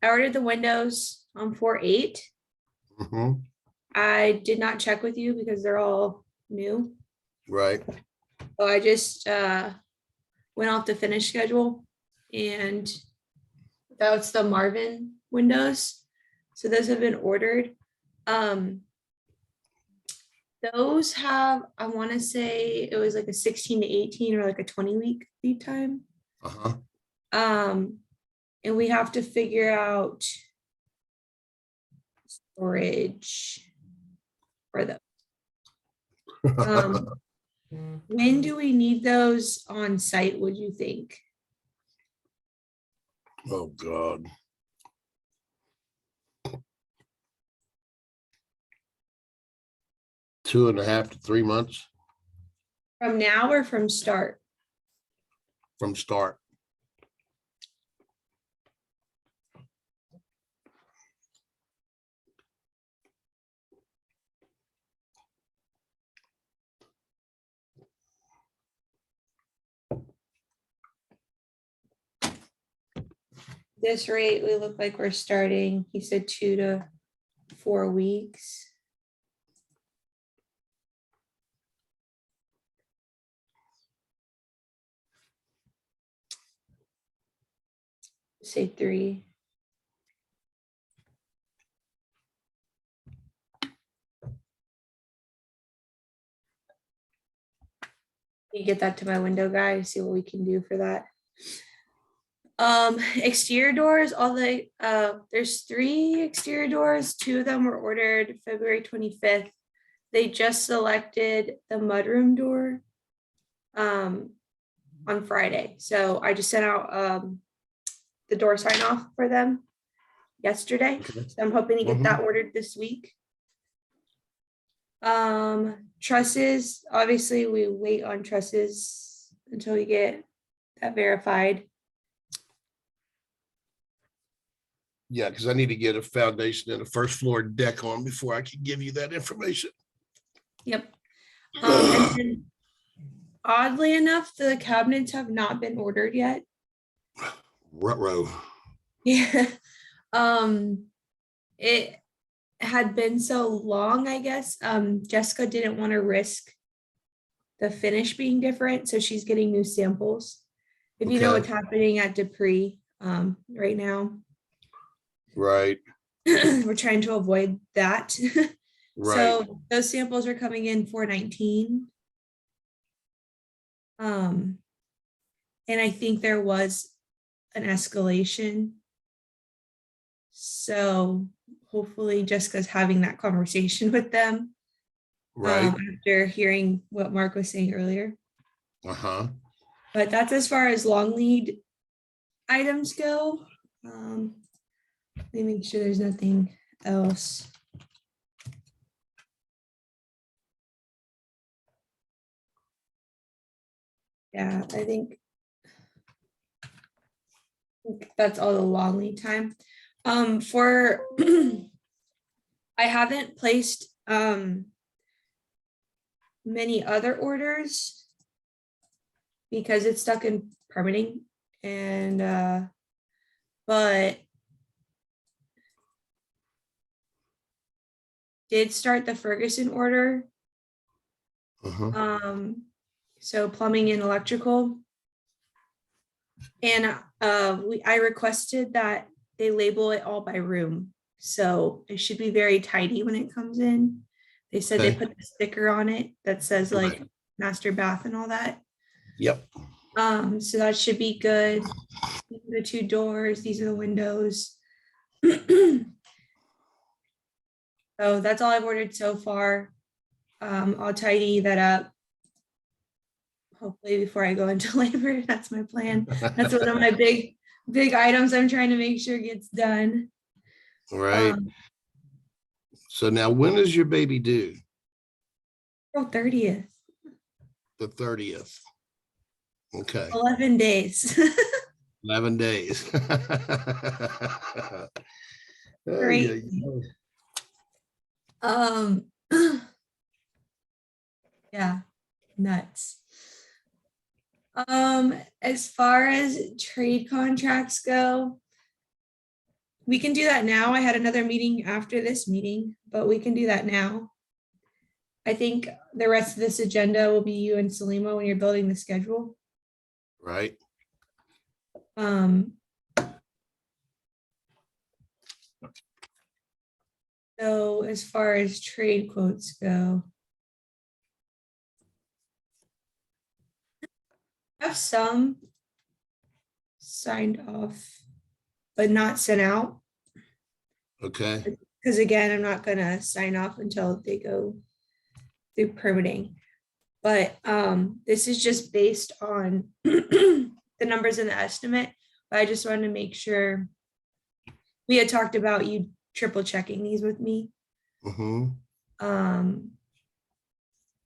I ordered the windows on 4/8. Mhm. I did not check with you because they're all new. Right. So I just went off the finish schedule and that's the Marvin windows. So those have been ordered. Those have, I want to say it was like a 16 to 18 or like a 20-week lead time. Uh-huh. And we have to figure out storage for them. When do we need those on site, would you think? Oh, God. Two and a half to 3 months From now or from start? from start. This rate, we look like we're starting, he said 2 to 4 weeks. Say 3. You get that to my window guy, see what we can do for that. Exterior doors, all the there's 3 exterior doors, 2 of them were ordered February 25th. They just selected the mudroom door on Friday. So I just sent out the door sign off for them yesterday. Okay. So I'm hoping to get that ordered this week. Trusses, obviously we wait on trusses until we get that verified. Yeah, because I need to get a foundation and a first floor deck on before I can give you that information. Yep. And then oddly enough, the cabinets have not been ordered yet. Ruh-roh. Yeah. It had been so long, I guess. Jessica didn't want to risk the finish being different, so she's getting new samples. If you know Okay. what's happening at Dupree right now, Right. we're trying to avoid that. Right. So those samples are coming in 4/19. And I think there was an escalation. So hopefully Jessica's having that conversation with them Right. after hearing what Mark was saying earlier. Uh-huh. But that's as far as long lead items go. Let me make sure there's nothing else. Yeah, I think that's all the long lead time. For I haven't placed many other orders because it's stuck in permitting and but did start the Ferguson order. Uh-huh. So plumbing and electrical. And I requested that they label it all by room. So it should be very tidy when it comes in. They said they Okay. put the sticker on it that says like Right. master bath and all that. Yep. So that should be good. These are the 2 doors, these are the windows. So that's all I've ordered so far. I'll tidy that up. Hopefully before I go into labor, that's my plan. That's one of my big items I'm trying to make sure gets done. Right. So now when is your baby due? Oh, 30th, The 30th. Okay, 11 days. 11 days. Oh, Great. Yeah, nuts. As far as trade contracts go, we can do that now. I had another meeting after this meeting, but we can do that now. I think the rest of this agenda will be you and Salima when you're building the schedule. Right. So as far as trade quotes go, I have some signed off, but not sent out. Okay. Because again, I'm not gonna sign off until they go through permitting. But this is just based on the numbers in the estimate. But I just wanted to make sure we had talked about you triple checking these with me.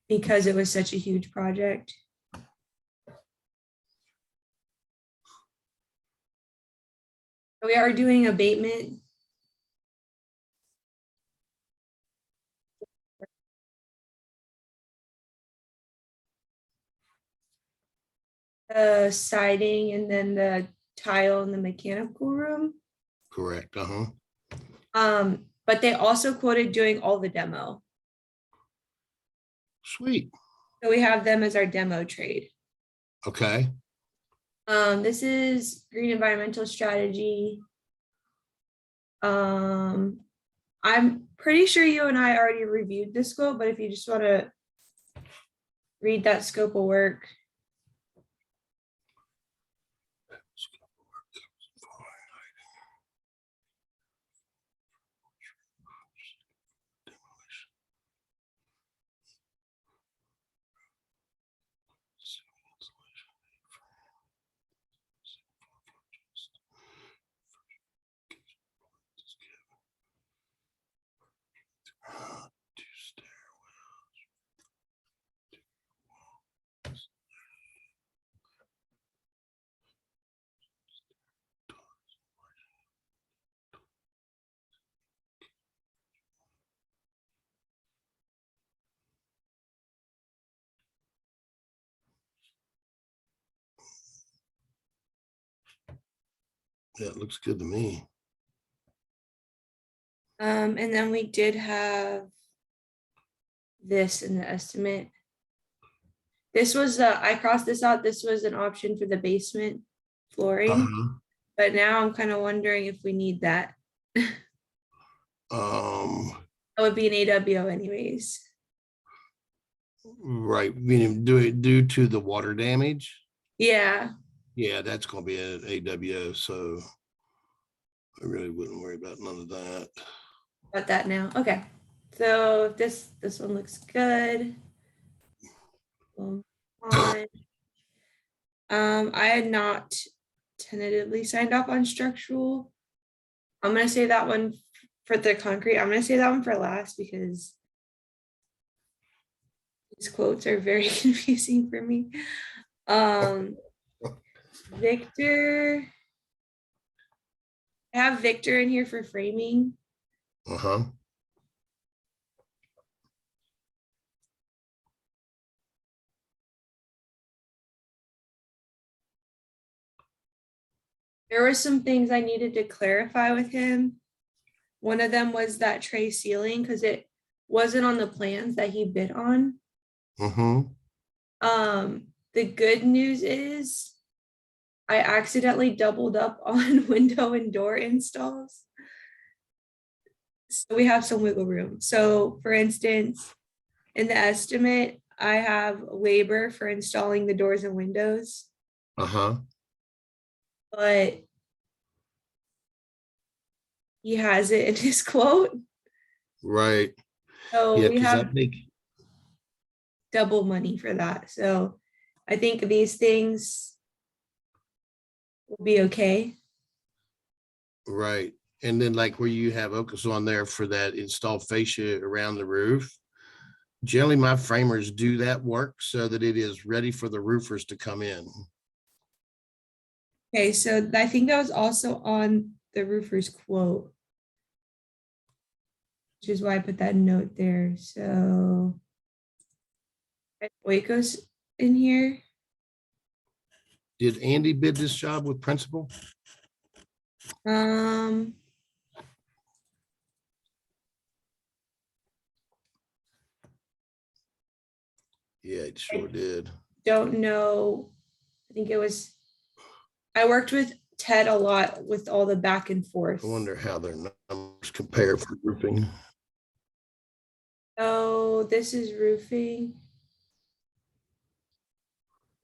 Because it was such a huge project. We are doing abatement. The siding and then the tile in the mechanical room. Correct. Uh-huh. But they also quoted doing all the demo. Sweet. So we have them as our demo trade. Okay. This is green environmental strategy. I'm pretty sure you and I already reviewed this scope, but if you just want to read that scope of work. Yeah, it looks good to me. And then we did have this in the estimate. This was I crossed this out. This was an option for the basement flooring, Uh-huh. but now I'm kind of wondering if we need that. That would be an AWO anyways. Right. Meaning due to the water damage. Yeah. Yeah, that's gonna be an AWO, so I really wouldn't worry about none of that. Got that now. Okay. So this one looks good. I had not tentatively signed off on structural. I'm gonna say that one for the concrete. I'm gonna say that one for last because these quotes are very confusing for me. Victor. I have Victor in here for framing. Uh-huh. There were some things I needed to clarify with him. One of them was that tray ceiling because wasn't on the plans that he bid on. Mm-hmm. The good news is I accidentally doubled up on window and door installs. So we have some wiggle room. So for instance, in the estimate, I have labor for installing the doors and windows, Uh-huh. but he has it in his quote. Right. So Yeah, we because I have think, double money for that. So I think these things will be okay. right. And then like where you have Ocus on there for that install fascia around the roof. Generally, my framers do that work so that it is ready for the roofers to come in. Okay, so I think that was also on the roofer's quote, which is why I put that note there. So Oikos in here. Did Andy bid this job with Principal? Um, Yeah, it sure did. don't know. I think it was, I worked with Ted a lot with all the back and forth. I wonder how their numbers compare for roofing. Oh, this is roofing.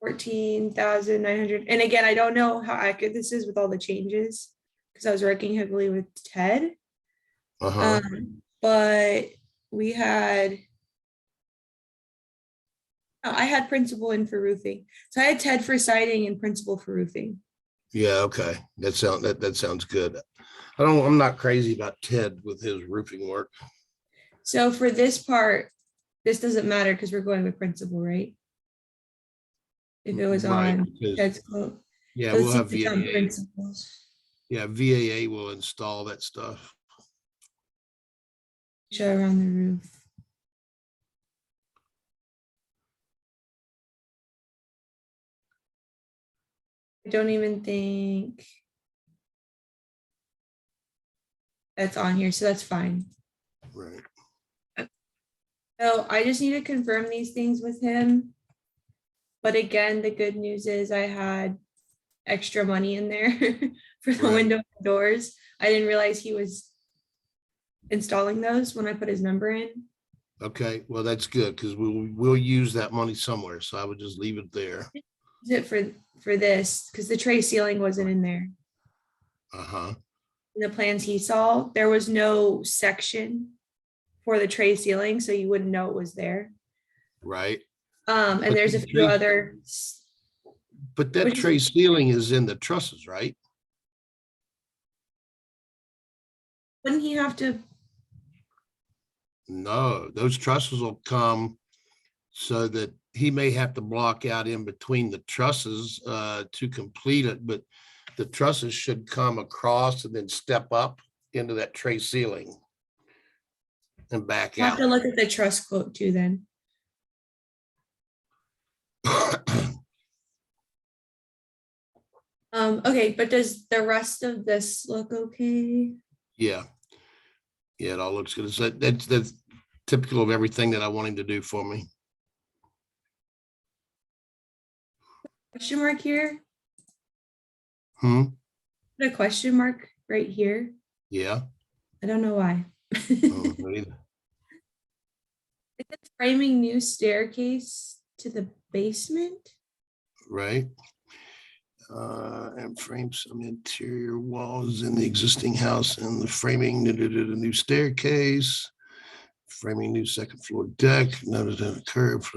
14,900. And again, I don't know how accurate this is with all the changes because I was working heavily with Ted. Uh-huh. But we had, I had principal in for roofing. So I had Ted for siding and principal for roofing. Yeah, okay. That sounds good. I'm not crazy about Ted with his roofing work. So for this part, this doesn't matter because we're going with principal, right? If it was Right, on because- Ted's quote. Yeah, So we'll let's see have if it's on VAA. principals. Yeah, VAA will install that stuff. Show around the roof. I don't even think that's on here, so that's fine. Right. So I just need to confirm these things with him. But again, the good news is I had extra money in there for the Right. window and doors. I didn't realize he was installing those when I put his number in. Okay, well, that's good because we'll use that money somewhere. So I would just leave it there. Is it for this? Because the tray ceiling wasn't in there. Uh-huh. In the plans he saw, there was no section for the tray ceiling, so you wouldn't know it was there. Right. And But there's a the few tray- other, But that Which is- tray ceiling is in the trusses, right? wouldn't he have to, No, those trusses will come so that he may have to block out in between the trusses to complete it, but the trusses should come across and then step up into that tray ceiling and back have out. to look at the trust quote too then. Okay, but does the rest of this look okay? Yeah. Yeah, it all looks good. So that's typical of everything that I want him to do for me. Question mark here? Hmm. Put a question mark right here. Yeah. I don't know why. Oh, not either. It's framing new staircase to the basement. Right. And frame some interior walls in the existing house and the framing, the new staircase, framing new second floor deck, noted in a curve.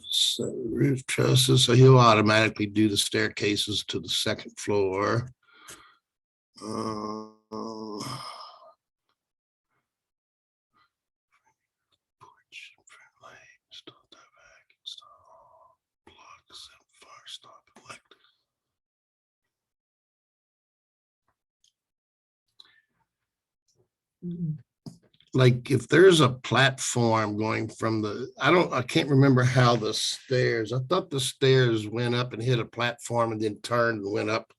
So roof trusses, so he'll automatically do the staircases to the second floor. Porch, front light, install dieback, install blocks and fire stop electric. Like if there's a platform going from I can't remember how the stairs, I thought the stairs went up and hit a platform and then turned and went up.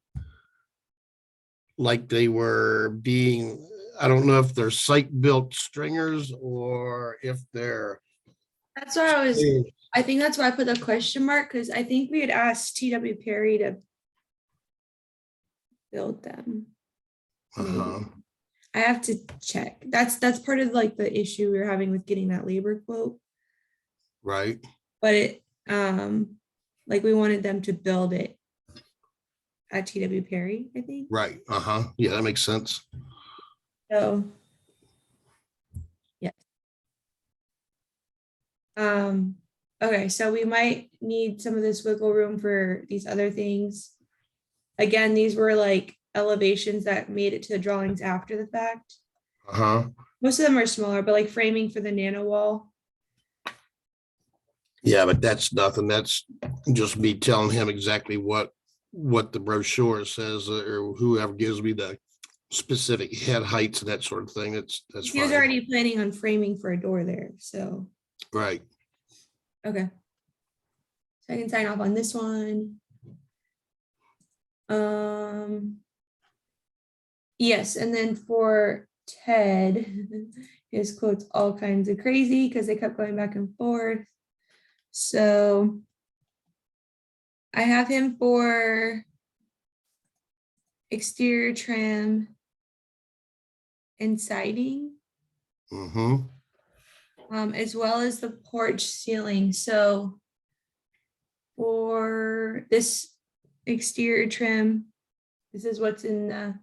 Like they were being, I don't know if they're site-built stringers or if they're. That's why I think that's why I put the question mark, because I think we had asked TW Perry to build them. Maybe. Uh-huh. I have to check. That's part of like the issue we were having with getting that labor quote. Right, But it, like we wanted them to build it at TW Perry, I think. right, uh-huh. Yeah, that makes sense. So. Yeah. Okay, so we might need some of this wiggle room for these other things. Again, these were like elevations that made it to the drawings after the fact. Uh-huh. Most of them are smaller, but like framing for the nano wall. Yeah, but that's nothing. That's just me telling him exactly what the brochure says, or whoever gives me the specific head heights and that sort of thing. That's He was fine. already planning on framing for a door there, so, Right. okay. So I can sign off on this one. Yes, and then for Ted, his quotes all kinds of crazy because they kept going back and forth. So I have him for exterior trim and siding, Mm-hmm. as well as the porch ceiling. So for this exterior trim, this is what's in the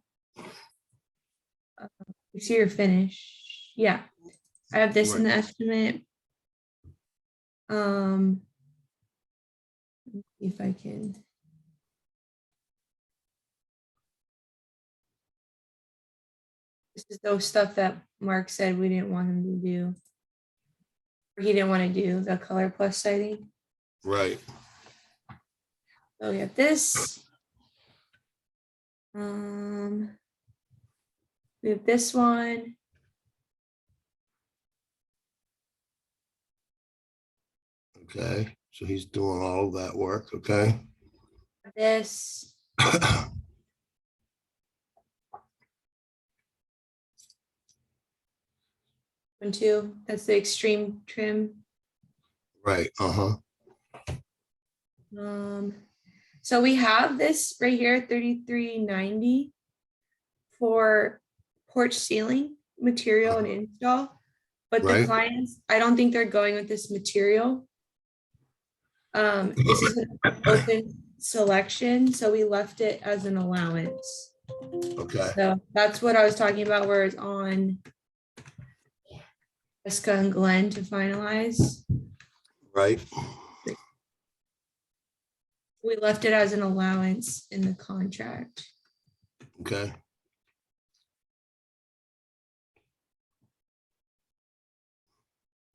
exterior finish. Yeah, I have this in the estimate. Let me see if I can. This is those stuff that Mark said we didn't want him to do. Or he didn't want to do the color plus siding. Right. So we have this. We have this one. Okay. So he's doing all of that work. Okay. This. One, two. That's the extreme trim. Right. Uh-huh. So we have this right here, 3390 for porch ceiling material and install. But the Right. clients, I don't think they're going with this material. This is an open selection, so we left it as an allowance. Okay. So that's what I was talking about, where it's on Jessica and Glenn to finalize. Right. We left it as an allowance in the contract. Okay.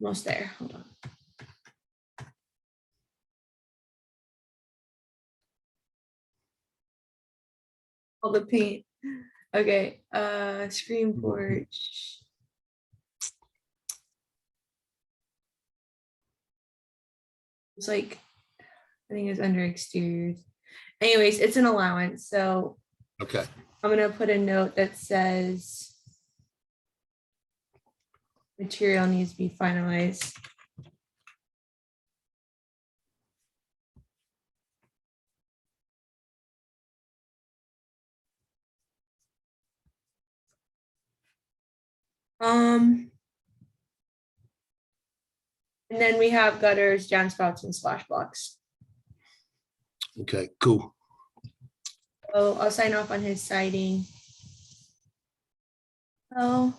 Almost there, hold on. All the paint. Okay, screen porch. It's like, I think it's under exteriors. Anyways, it's an allowance, so Okay. I'm gonna put a note that says material needs to be finalized. And then we have gutters, downspouts, and splash blocks. Okay, cool. So I'll sign off on his siding. Oh.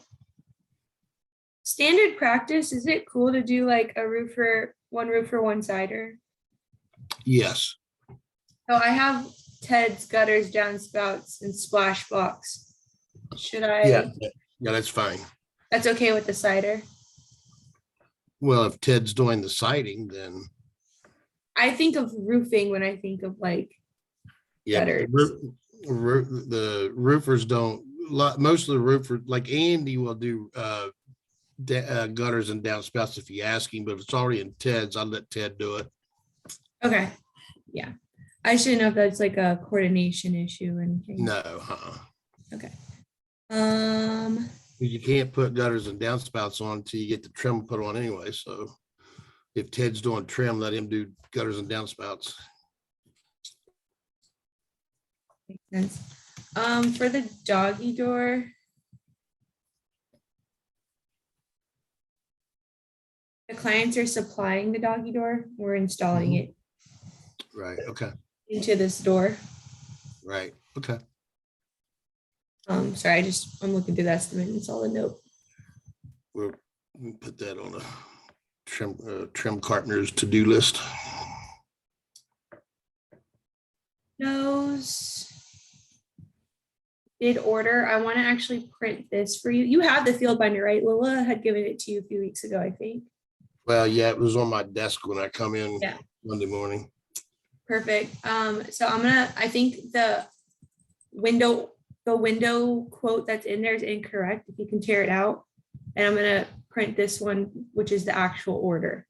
Standard practice, is it cool to do like a roofer, one sider? Yes. So I have Ted's gutters, downspouts, and splash blocks. Should I? Yeah. Yeah, that's fine. That's okay with the cider? Well, if Ted's doing the siding, then I think of roofing when I think of like yeah, but gutters. the roofers don't. Most of the roofers, like Andy, will do gutters and downspouts if you ask him. But if it's already in Ted's, I'll let Ted do it. Okay, yeah. I should know if that's like a coordination issue or anything. No. Okay. You can't put gutters and downspouts on until you get the trim put on anyway, so. If Ted's doing trim, let him do gutters and downspouts. Makes sense. For the doggy door. The clients are supplying the doggy door. We're installing it Right, okay, into this door. right, okay. Sorry, I'm looking through the estimate and saw the note. We'll put that on a trim carpenter's to-do list. Nose. Did order. I want to actually print this for you. You have the field binder, right? Lila had given it to you a few weeks ago, I think. Well, yeah, it was on my desk when I come in Yeah. Monday morning. Perfect. So I think the window quote that's in there is incorrect. If you can tear it out. And I'm gonna print this one, which is the actual order.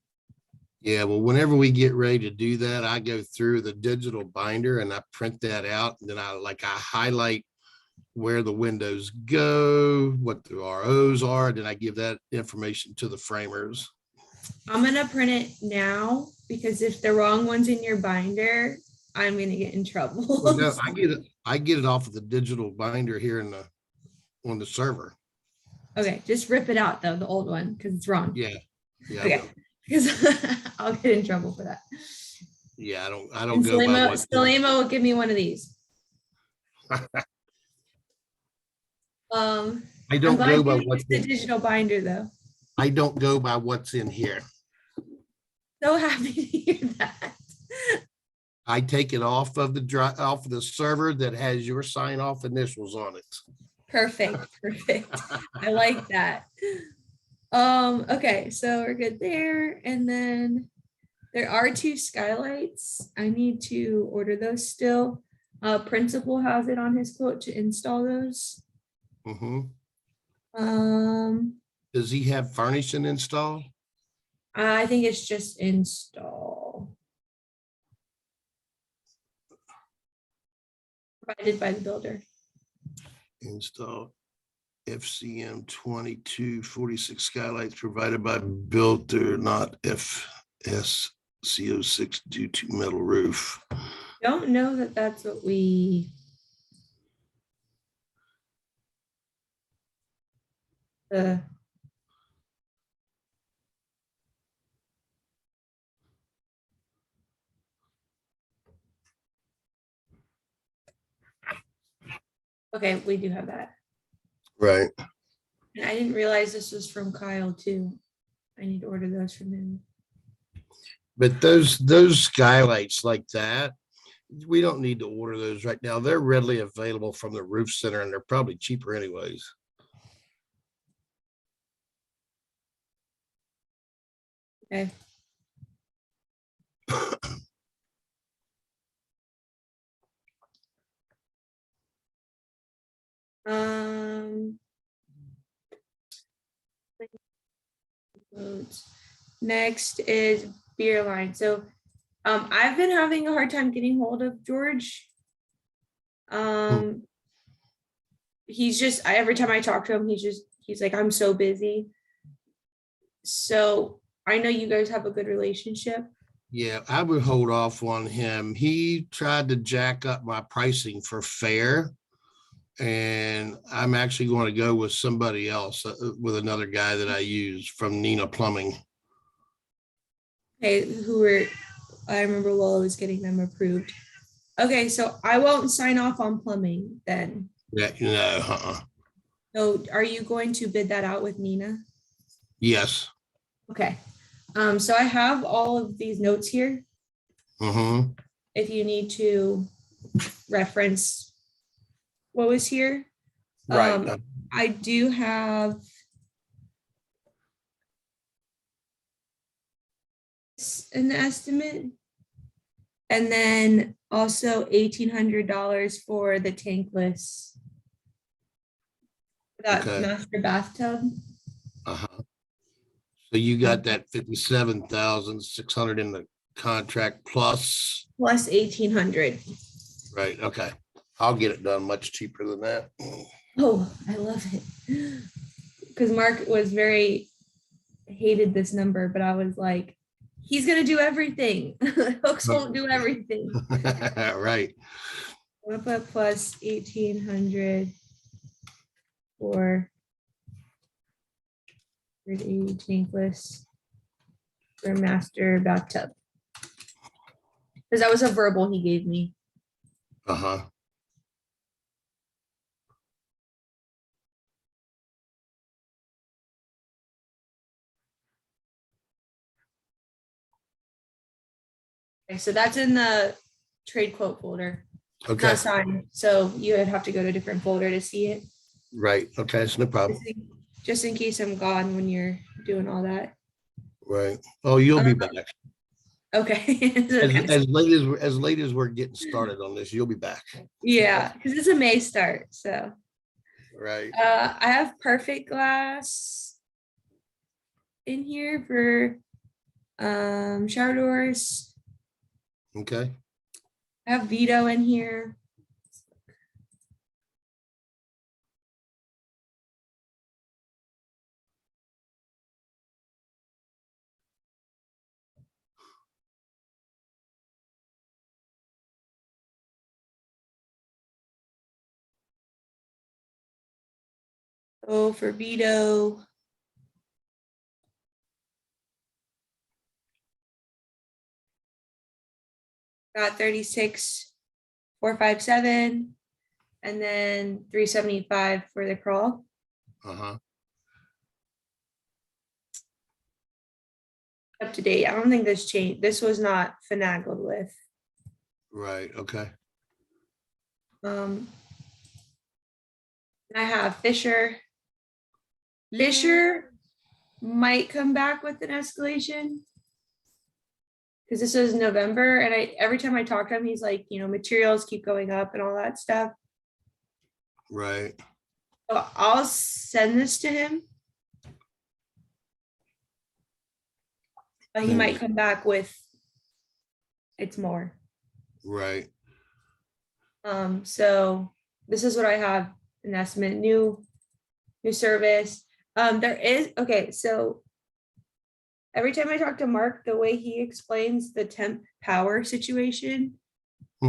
Yeah, well, whenever we get ready to do that, I go through the digital binder and I print that out. And then I highlight where the windows go, what the ROs are. Then I give that information to the framers. I'm gonna print it now because if the wrong one's in your binder, I'm gonna get in trouble. Well, no, I get it off of the digital binder here on the server. Okay, just rip it out though, the old one, because it's wrong. Yeah. Yeah. Okay, because I'll get in trouble for that. Yeah, I don't And go by what. Stalemo will give me one of these. I don't go by what's the in, digital binder though. I don't go by what's in here. So happy to hear that. I take it off of the server that has your sign off initials on it. Perfect. I like that. Okay, so we're good there. And then there are 2 skylights. I need to order those still. Principal has it on his quote to install those. Mhm. Does he have furnishing installed? I think it's just install. Provided by the builder. Install FCM 2246 skylights provided by builder, not FSCO6 due to metal roof. Don't know that that's what we. Okay, we do have that. Right. And I didn't realize this was from Kyle too. I need to order those from him. But those skylights like that, we don't need to order those right now. They're readily available from the roof center and they're probably cheaper anyways. Okay. Next is beer line. So I've been having a hard time getting hold of George. He's just, every time I talk to him, he's like, I'm so busy. So I know you guys have a good relationship. Yeah, I would hold off on him. He tried to jack up my pricing for fair. And I'm actually going to go with somebody else, with another guy that I use from Nina Plumbing. Okay, I remember Lola was getting them approved. Okay, so I won't sign off on plumbing then. Yeah, no, So are you going to bid that out with Nina? Yes. Okay. So I have all of these notes here. Mm-hmm. If you need to reference what was here. Right. I do have an estimate. And then also $1,800 for the tankless. That Okay. master bathtub. Uh-huh. So you got that 57,600 in the contract plus 1,800. Right. Okay. I'll get it done much cheaper than that. Oh, I love it. because Mark was hated this number, but I was like, he's gonna do everything. Hooks won't do everything. Right. I'm gonna put plus 1,800 for 180 tankless for master bathtub. Because that was a verbal he gave me. Uh-huh. Okay, so that's in the trade quote folder. Okay, Not signed, so you would have to go to a different folder to see it. right. Okay, it's no problem. Just in case I'm gone when you're doing all that. Right. Oh, you'll be back. Okay. As late as we're getting started on this, you'll be back. Yeah, because it's a May start, so. Right. I have Perfect Glass in here for shower doors. Okay. I have Vito in here. Oh, for Vito. Got 36,457 and then 375 for the crawl. Uh-huh. Up to date. I don't think this changed. This was not finagled with. Right. Okay. I have Fisher. Fisher might come back with an escalation. Because this is November, and every time I talk to him, he's like, materials keep going up and all that stuff. Right. So I'll send this to him. But he might come back with it's more. Right. So this is what I have an estimate, new service. There is, okay, so every time I talk to Mark, the way he explains the temp power situation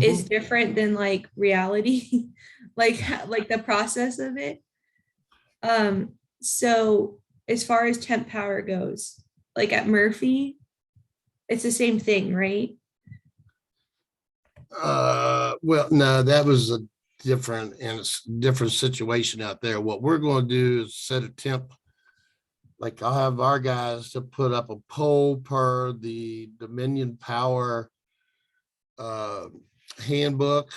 is different than like reality, like the process of it. So as far as temp power goes, like at Murphy, it's the same thing, right? Well, no, that was a different situation out there. What we're going to do is set a temp. Like I'll have our guys to put up a pole per the Dominion Power handbook.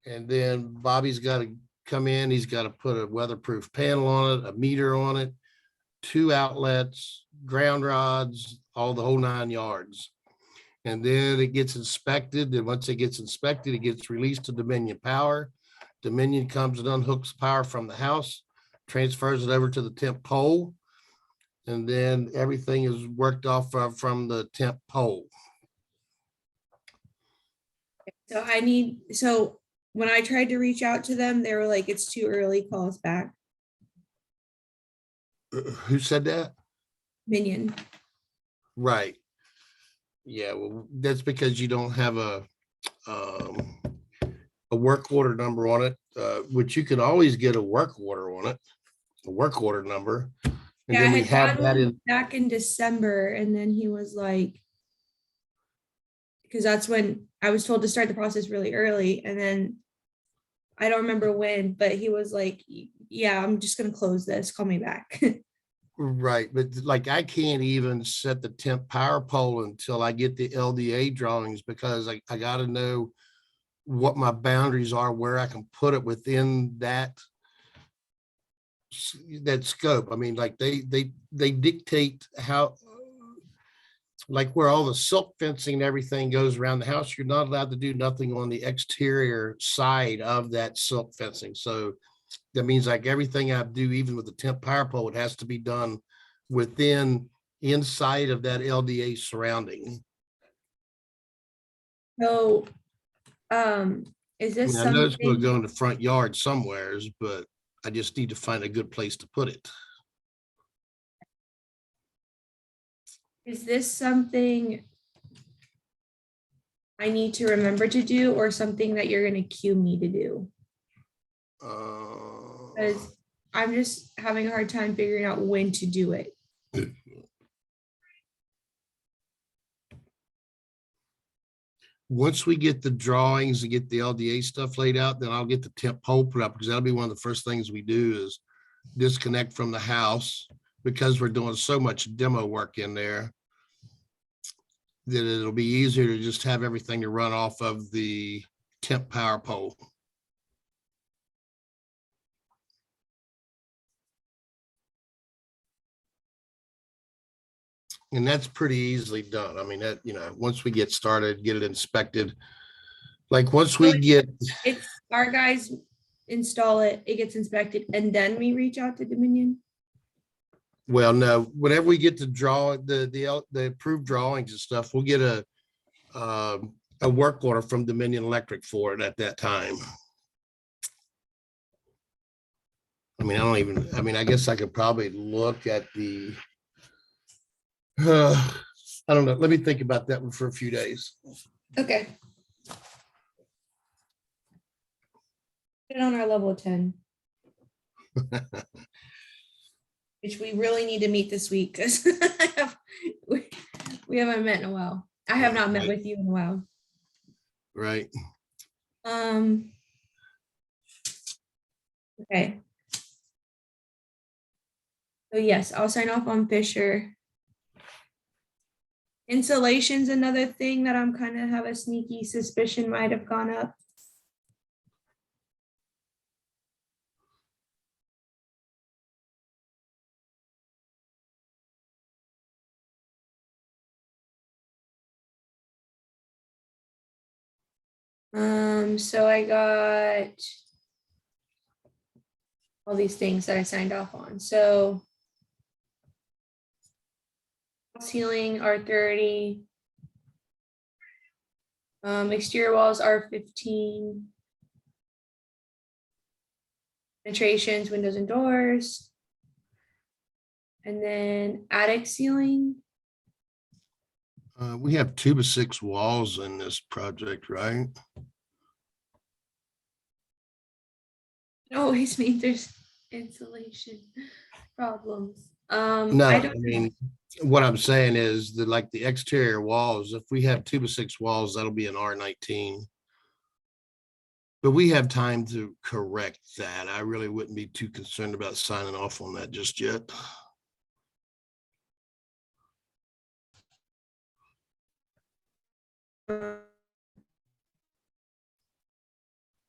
And then Bobby's got to come in. He's got to put a weatherproof panel on it, a meter on it, 2 outlets, ground rods, all the whole 9 yards. And then it gets inspected. And once it gets inspected, it gets released to Dominion Power. Dominion comes and unhooks power from the house, transfers it over to the temp pole. And then everything is worked off from the temp pole. So when I tried to reach out to them, they were like, it's too early, call us back. Who said that? Minion. Right. Yeah, well, that's because you don't have a work order number on it, which you can always get a work order on it, a work order number. And Yeah, then I we had have gotten that one in. back in December, and then he was like, because that's when I was told to start the process really early, and then I don't remember when, but he was like, yeah, I'm just gonna close this, call me back. Right, but like I can't even set the temp power pole until I get the LDA drawings because I got to know what my boundaries are, where I can put it within that scope. I mean, like they dictate how, like where all the silk fencing and everything goes around the house. You're not allowed to do nothing on the exterior side of that silk fencing. So that means like everything I do, even with the temp power pole, it has to be done inside of that LDA surrounding. So, is I this mean, I know it's going to something? go in the front yard somewheres, but I just need to find a good place to put it. Is this something I need to remember to do or something that you're gonna cue me to do? Because I'm just having a hard time figuring out when to do it. Once we get the drawings and get the LDA stuff laid out, then I'll get the temp pole put up, because that'll be one of the first things we do is disconnect from the house, because we're doing so much demo work in there that it'll be easier to just have everything to run off of the temp power pole. And that's pretty easily done. I mean, that, once we get started, get it inspected. Like, once we get, It's our guys install it, it gets inspected, and then we reach out to Dominion. well, no, whenever we get to draw the approved drawings and stuff, we'll get a work order from Dominion Electric for it at that time. I mean, I guess I could probably look at the, I don't know. Let me think about that one for a few days. Okay. Put it on our level 10. Which we really need to meet this week because we haven't met in a while. I have not met with you in a while. Right. Okay. So yes, I'll sign off on Fisher. Insulation's another thing that I'm kind of have a sneaky suspicion might have gone up. So I got all these things that I signed off on. So ceiling R30. Exterior walls R15. Penetrations, windows and doors. And then attic ceiling. We have 2 by 6 walls in this project, right? It always means there's insulation problems. No, I I don't, mean, what I'm saying is that, like, the exterior walls, if we have 2 by 6 walls, that'll be an R19. But we have time to correct that. I really wouldn't be too concerned about signing off on that just yet.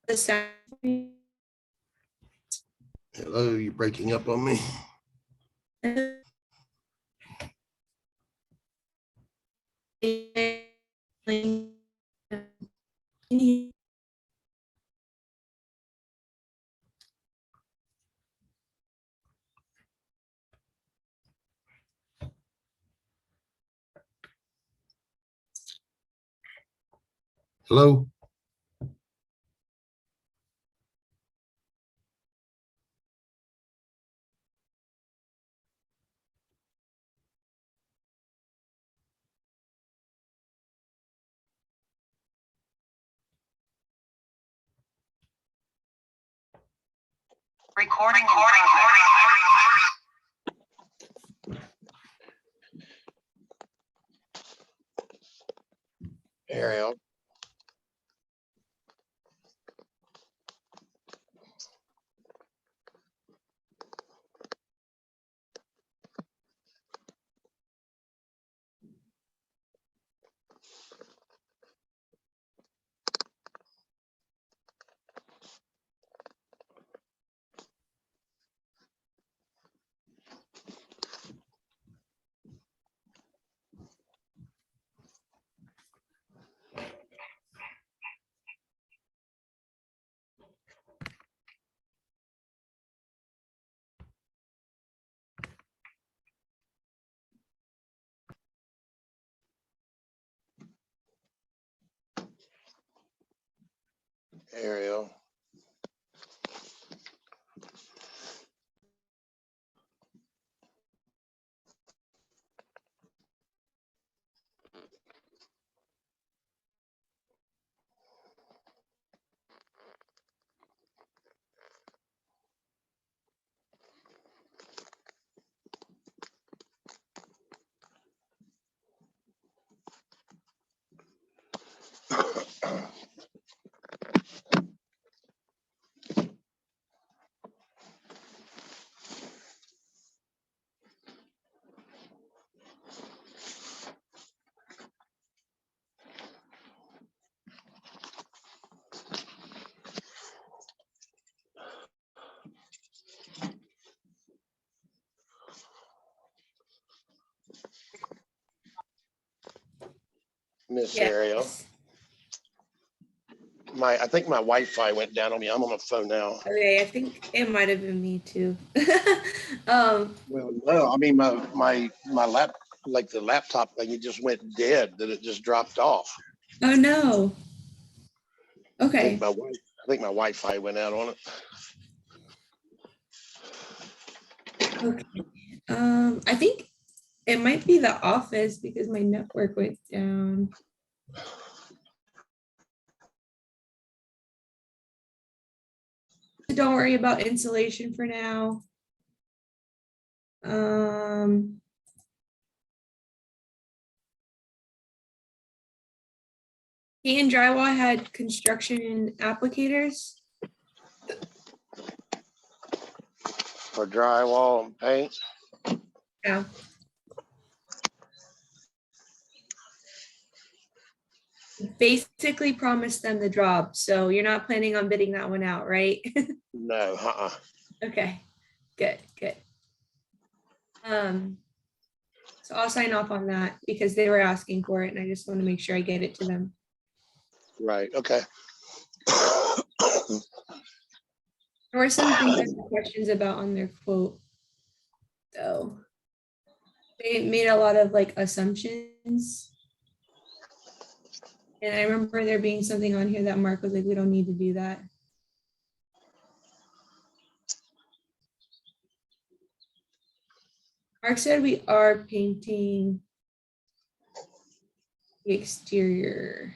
the sound. Hello, you're breaking up on me. Hello? Recording. Ariel. Ariel. Miss Ariel. Yes. I think my Wi-Fi went down on me. I'm on the phone now. Okay, I think it might have been me too. Well, no, I mean, my like the laptop thing, it just went dead, that it just dropped off. Oh no. I Okay. think my Wi-Fi went out on it. Okay. I think it might be the office because my network went down. Don't worry about insulation for now. He and Drywall had construction applicators. For drywall and paint. Yeah. Basically promised them the job, so you're not planning on bidding that one out, right? No, Okay, good, good. So I'll sign off on that because they were asking for it and I just want to make sure I get it to them. right, okay. There were some things I had questions about on their quote, though. They made a lot of like assumptions. And I remember there being something on here that Mark was like, we don't need to do that. Mark said we are painting the exterior.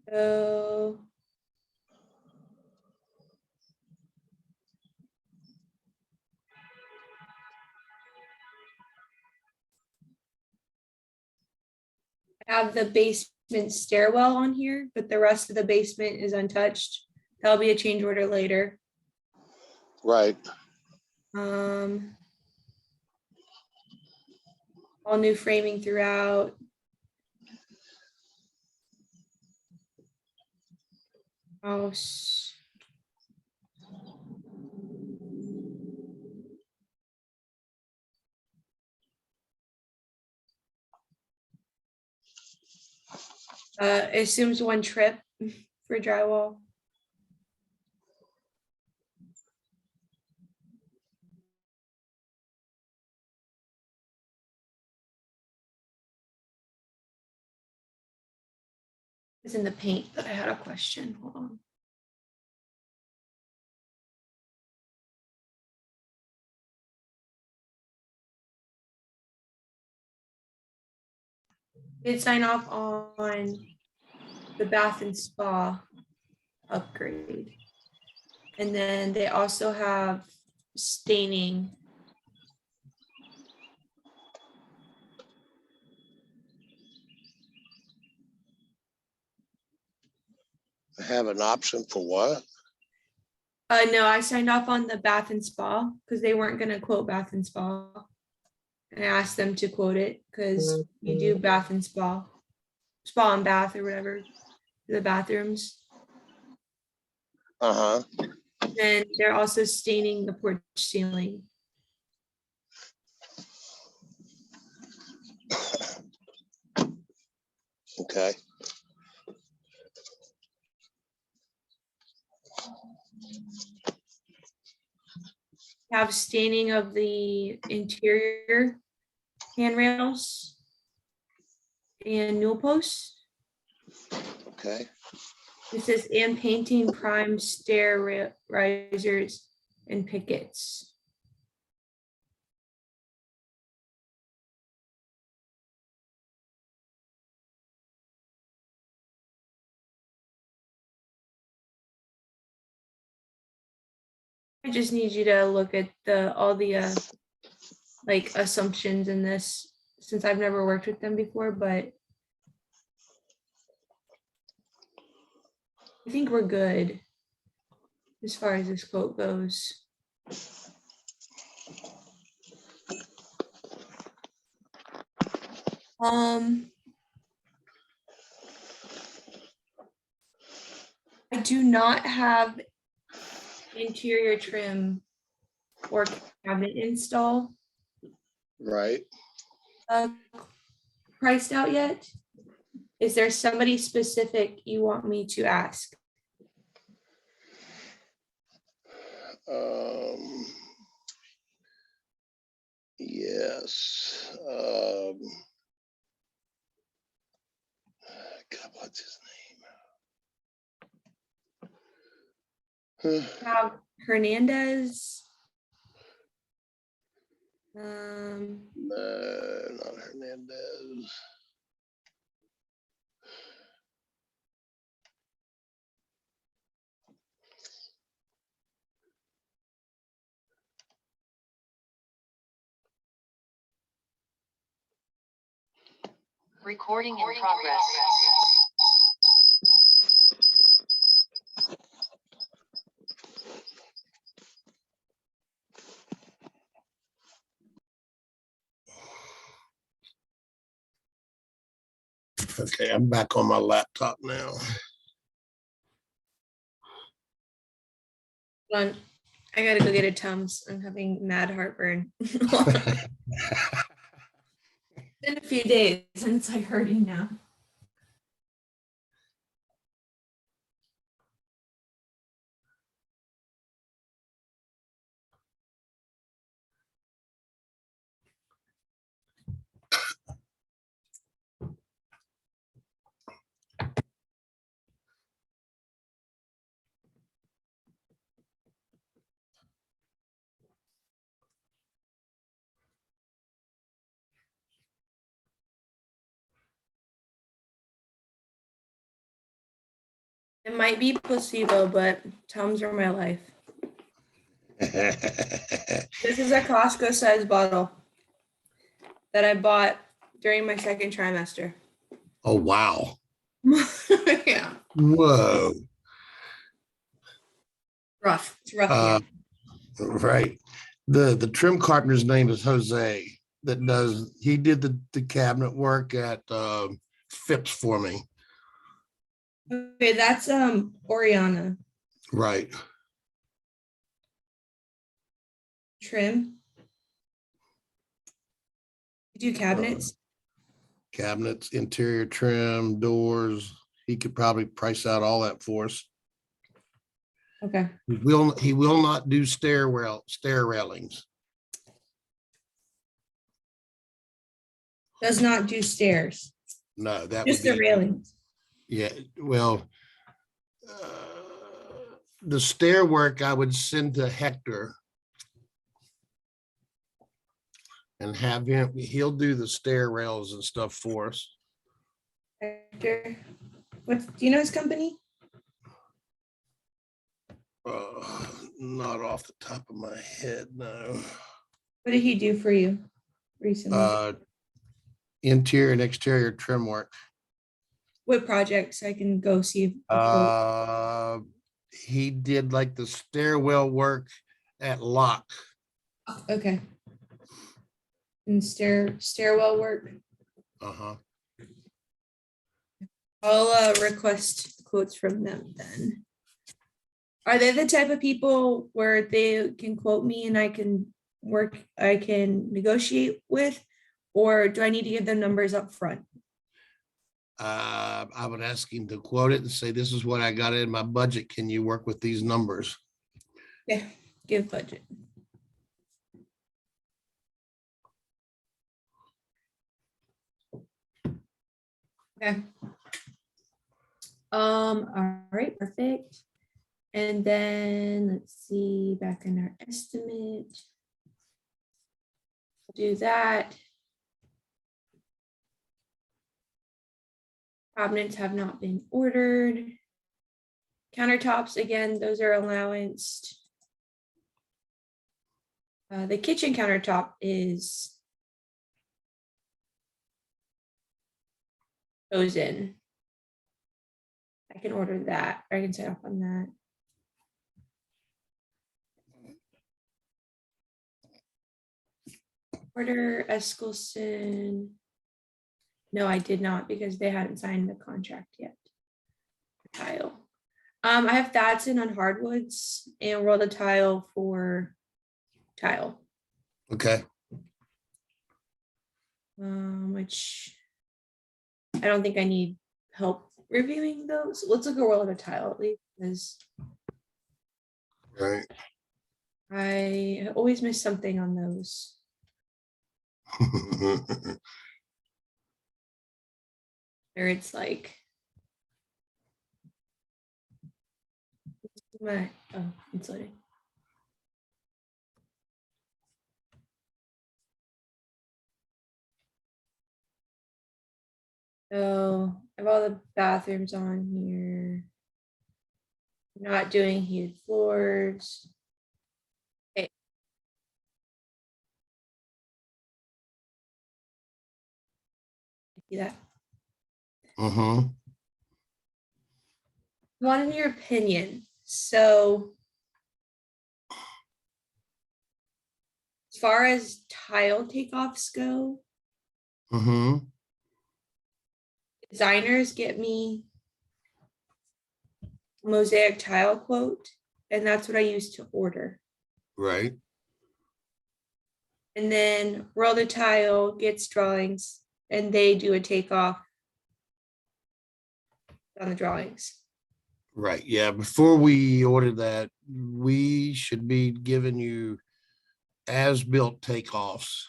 So I have the basement stairwell on here, but the rest of the basement is untouched. That'll be a change order later. Right, All new framing throughout. House. Assumes one trip for drywall. It's in the paint, but I had a question. Hold on. Did sign off on the bath and spa upgrade. And then they also have staining. have an option for what? No, I signed off on the bath and spa because they weren't gonna quote bath and spa. And I asked them to quote it because you do bath and spa, spa and bath or whatever, the bathrooms. Uh-huh, And they're also staining the porch ceiling. okay, Have staining of the interior handrails and newel posts. okay, It says and painting prime stair risers and pickets. I just need you to look at all the like assumptions in this, since I've never worked with them before, but I think we're good as far as this quote goes. I do not have interior trim or cabinet install. Right. Priced out yet? Is there somebody specific you want me to ask? Yes. God, what's his name? Have Hernandez. No, not Hernandez. Recording in progress. Okay, I'm back on my laptop now. Hold on. I gotta go get a Tums. I'm having mad heartburn. It's been a few days and it's like hurting now. It might be placebo, but Tums are my life. This is a Costco size bottle that I bought during my second trimester. Oh, wow. Yeah, Whoa. rough. It's rough. Uh, here. right. The trim carpenter's name is Jose he did the cabinet work at Phipps for me. Okay, that's Oriana Right. trim. You do cabinets. Cabinets, interior trim, doors. He could probably price out all that for us. Okay. He will not do stair railings. Does not do stairs. No, that Just would the be, railings. yeah, well, the stair work I would send to Hector and have him, he'll do the stair rails and stuff for us. Hector. What do you know his company? Not off the top of my head, no. What did he do for you recently? Interior and exterior trim work. What projects I can go see? He did like the stairwell work at Lock. Okay. And stairwell work. Uh-huh. I'll request quotes from them then. Are they the type of people where they can quote me and I can negotiate with? Or do I need to give them numbers up front? I would ask him to quote it and say, this is what I got in my budget. Can you work with these numbers? Yeah, give budget. Okay. All right, perfect. And then let's see, back in our estimate. Do that. Cabinets have not been ordered. Countertops, again, those are allowanced. The kitchen countertop goes in. I can order that. I can set up on that. Order Eskelson. No, I did not because they hadn't signed the contract yet. Tile. I have Thatson on hardwoods and World of Tile for tile. Okay. which I don't think I need help reviewing those. Let's look at World of Tile at least, because Right. I always miss something on those. Or it's like it's loading. So I have all the bathrooms on here. Not doing heated floors. Okay. See that? Mhm. Want your opinion. So as far as tile takeoffs go, Mhm. designers get me mosaic tile quote, and that's what I use to order. Right. And then World of Tile gets drawings and they do a takeoff on the drawings. Right. Yeah. Before we order that, we should be giving you as-built takeoffs.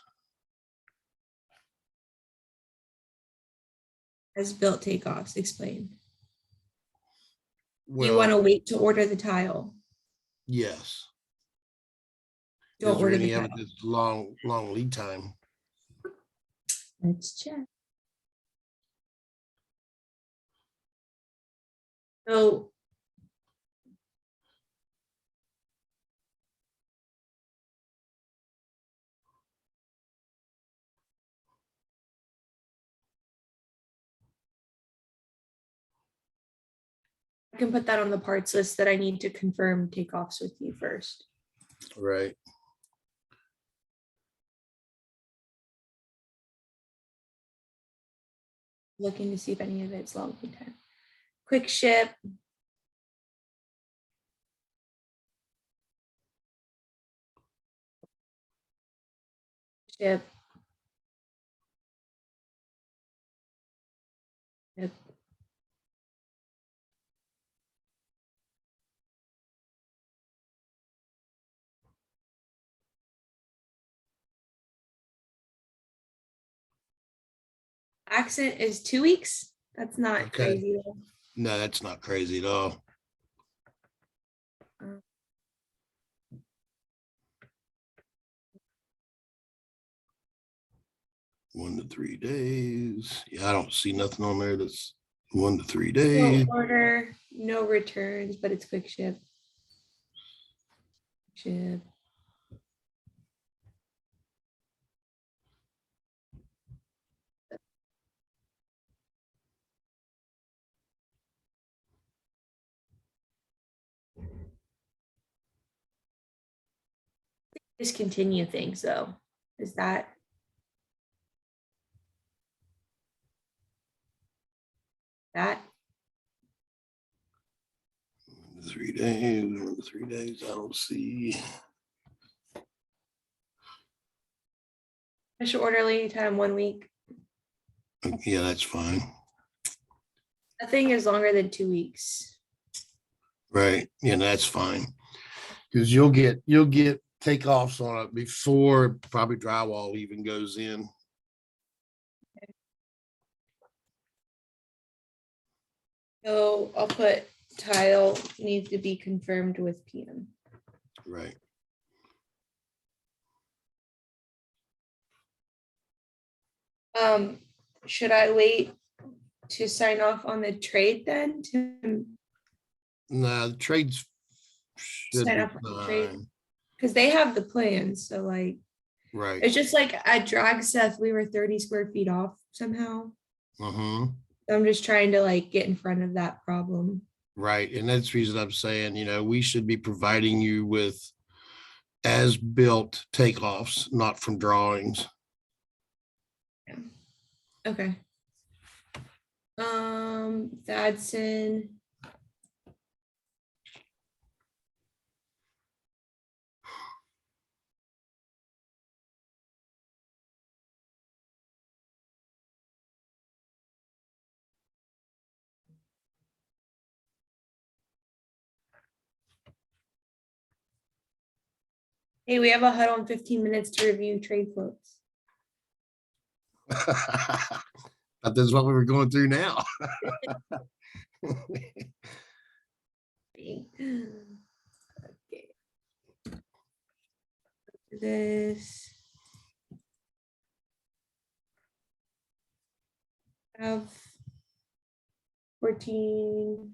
As built takeoffs, explain. You Well, want to wait to order the tile. yes. Don't Is there order the any of it tile. that's long lead time? Let's check. So I can put that on the parts list that I need to confirm takeoffs with you first. Right. Looking to see if any of it's long lead time. Quick ship. Ship. Yep. Accent is 2 weeks. That's not Okay. crazy though. No, that's not crazy at all. Uh, 1 to 3 days. Yeah, I don't see nothing on there that's 1 to 3 No days. order, no returns, but it's quick ship. Ship. Discontinue things though. Is that? 1 to 3 days. 1 to 3 days. I don't see. Special order lead time 1 week. Yeah, that's fine. Nothing is longer than 2 weeks. Right. Yeah, that's fine. Because you'll get takeoffs on it before probably drywall even goes in. So I'll put tile needs to be confirmed with PM. Right. Should I wait to sign off on the trade then to No, the trades should sign be up on the trade? fine. Because they have the plans, so like Right. it's just like at drag stuff, we were 30 square feet off somehow. Uh-huh. I'm just trying to like get in front of that problem. Right. And that's the reason I'm saying, we should be providing you with as-built takeoffs, not from drawings. Okay. Thadson. Hey, we have a huddle in 15 minutes to review trade quotes. But this is what we were going through now. Okay. This. Have 14.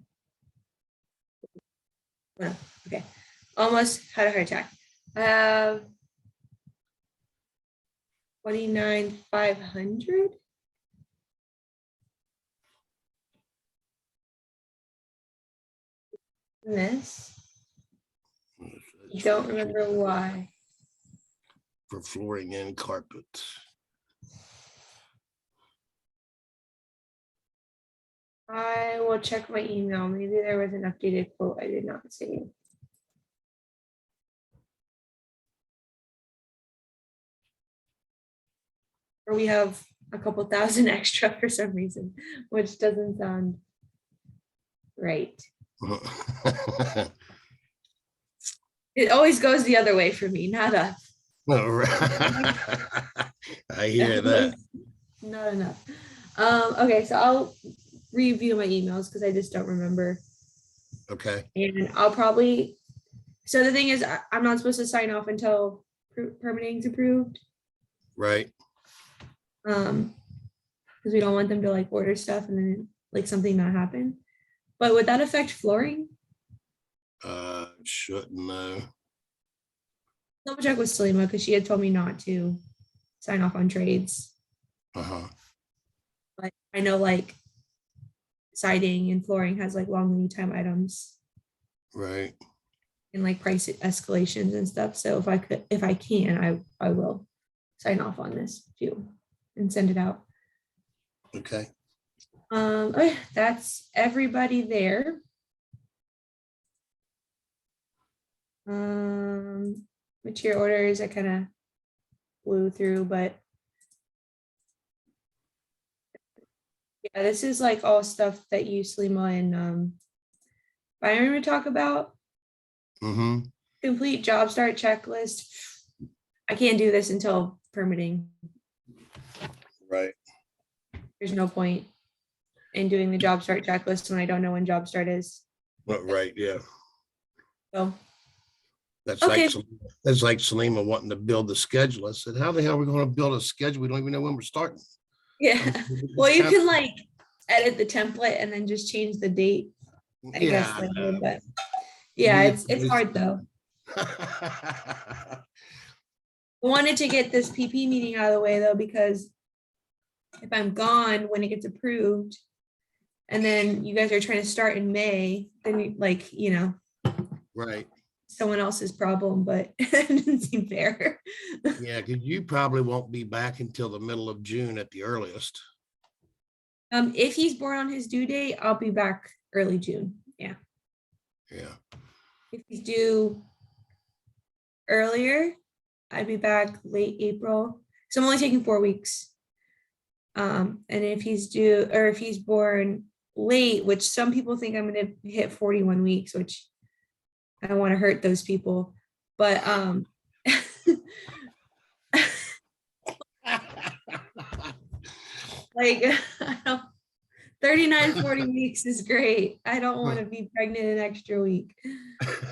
No, okay, almost had a heart attack. I have 29,500. This, don't remember why. For flooring and carpet. I will check my email. Maybe there was an updated quote I did not see. Or we have a couple thousand extra for some reason, which doesn't sound right. It always goes the other way for me, not up. I hear that. Not enough. Okay, so I'll review my emails because I just don't remember. Okay, And I'll probably, so the thing is, I'm not supposed to sign off until permitting's approved. right. Because we don't want them to like order stuff and then like something not happen. But would that affect flooring? Shouldn't know. Double check with Salima because she had told me not to sign off on trades. Uh-huh. But I know like siding and flooring has like long lead time items Right. and like price escalations and stuff. So if I can, I will sign off on this too and send it out. Okay. Okay, that's everybody there. Material orders I kind of blew through, but yeah, this is like all stuff that you, Salima, and Byron would talk about. Mm-hmm. Complete job start checklist. I can't do this until permitting. Right. There's no point in doing the job start checklist when I don't know when job start is. Right, yeah. So, That's Okay. like Salima wanting to build the schedule. I said, how the hell are we going to build a schedule? We don't even know when we're starting. yeah. Well, you can like edit the template and then just change the date, I guess. Yeah. Later, but yeah, it's hard though. I wanted to get this PP meeting out of the way though, because if I'm gone when it gets approved, and then you guys are trying to start in May, then like, Right. someone else's problem, but it doesn't seem fair. Yeah, because you probably won't be back until the middle of June at the earliest. If he's born on his due date, I'll be back early June. Yeah. Yeah. If he's due earlier, I'd be back late April. So I'm only taking 4 weeks. And if he's due, or if he's born late, which some people think I'm going to hit 41 weeks, which I don't want to hurt those people, but like 39, 40 weeks is great. I don't want to be pregnant an extra week.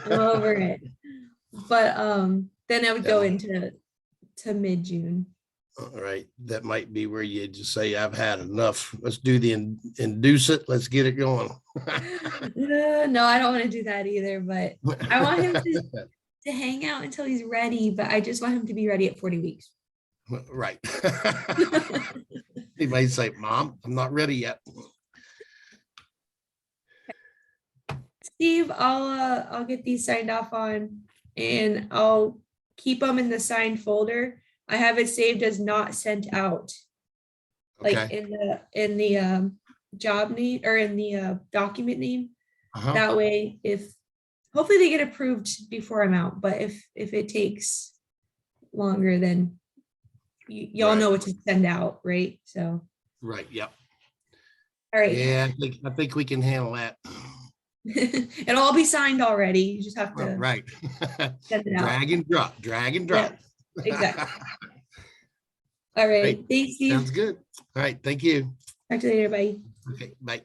I'm over it. But then I would go into mid-June. All right, that might be where you just say, I've had enough. Let's do the induce it. Let's get it going. No, I don't want to do that either, but I want him to hang out until he's ready, but I just want him to be ready at 40 weeks. Right. He may say, Mom, I'm not ready yet. Steve, I'll get these signed off on and I'll keep them in the signed folder. I have it saved as not sent out. Like Okay. in the job name or in the document name. Uh-huh. That way, if hopefully they get approved before I'm out, but if it takes longer, then y'all Right. know what to send out, right? So, Right. Yep. all right. Yeah, I think we can handle that. It'll all be signed already. You just have to Right. send it out. Drag and drop, drag and drop. exactly. All right. Great. Thanks, Steve. Sounds good. All right, thank you. Talk to you later. Bye. Okay, bye.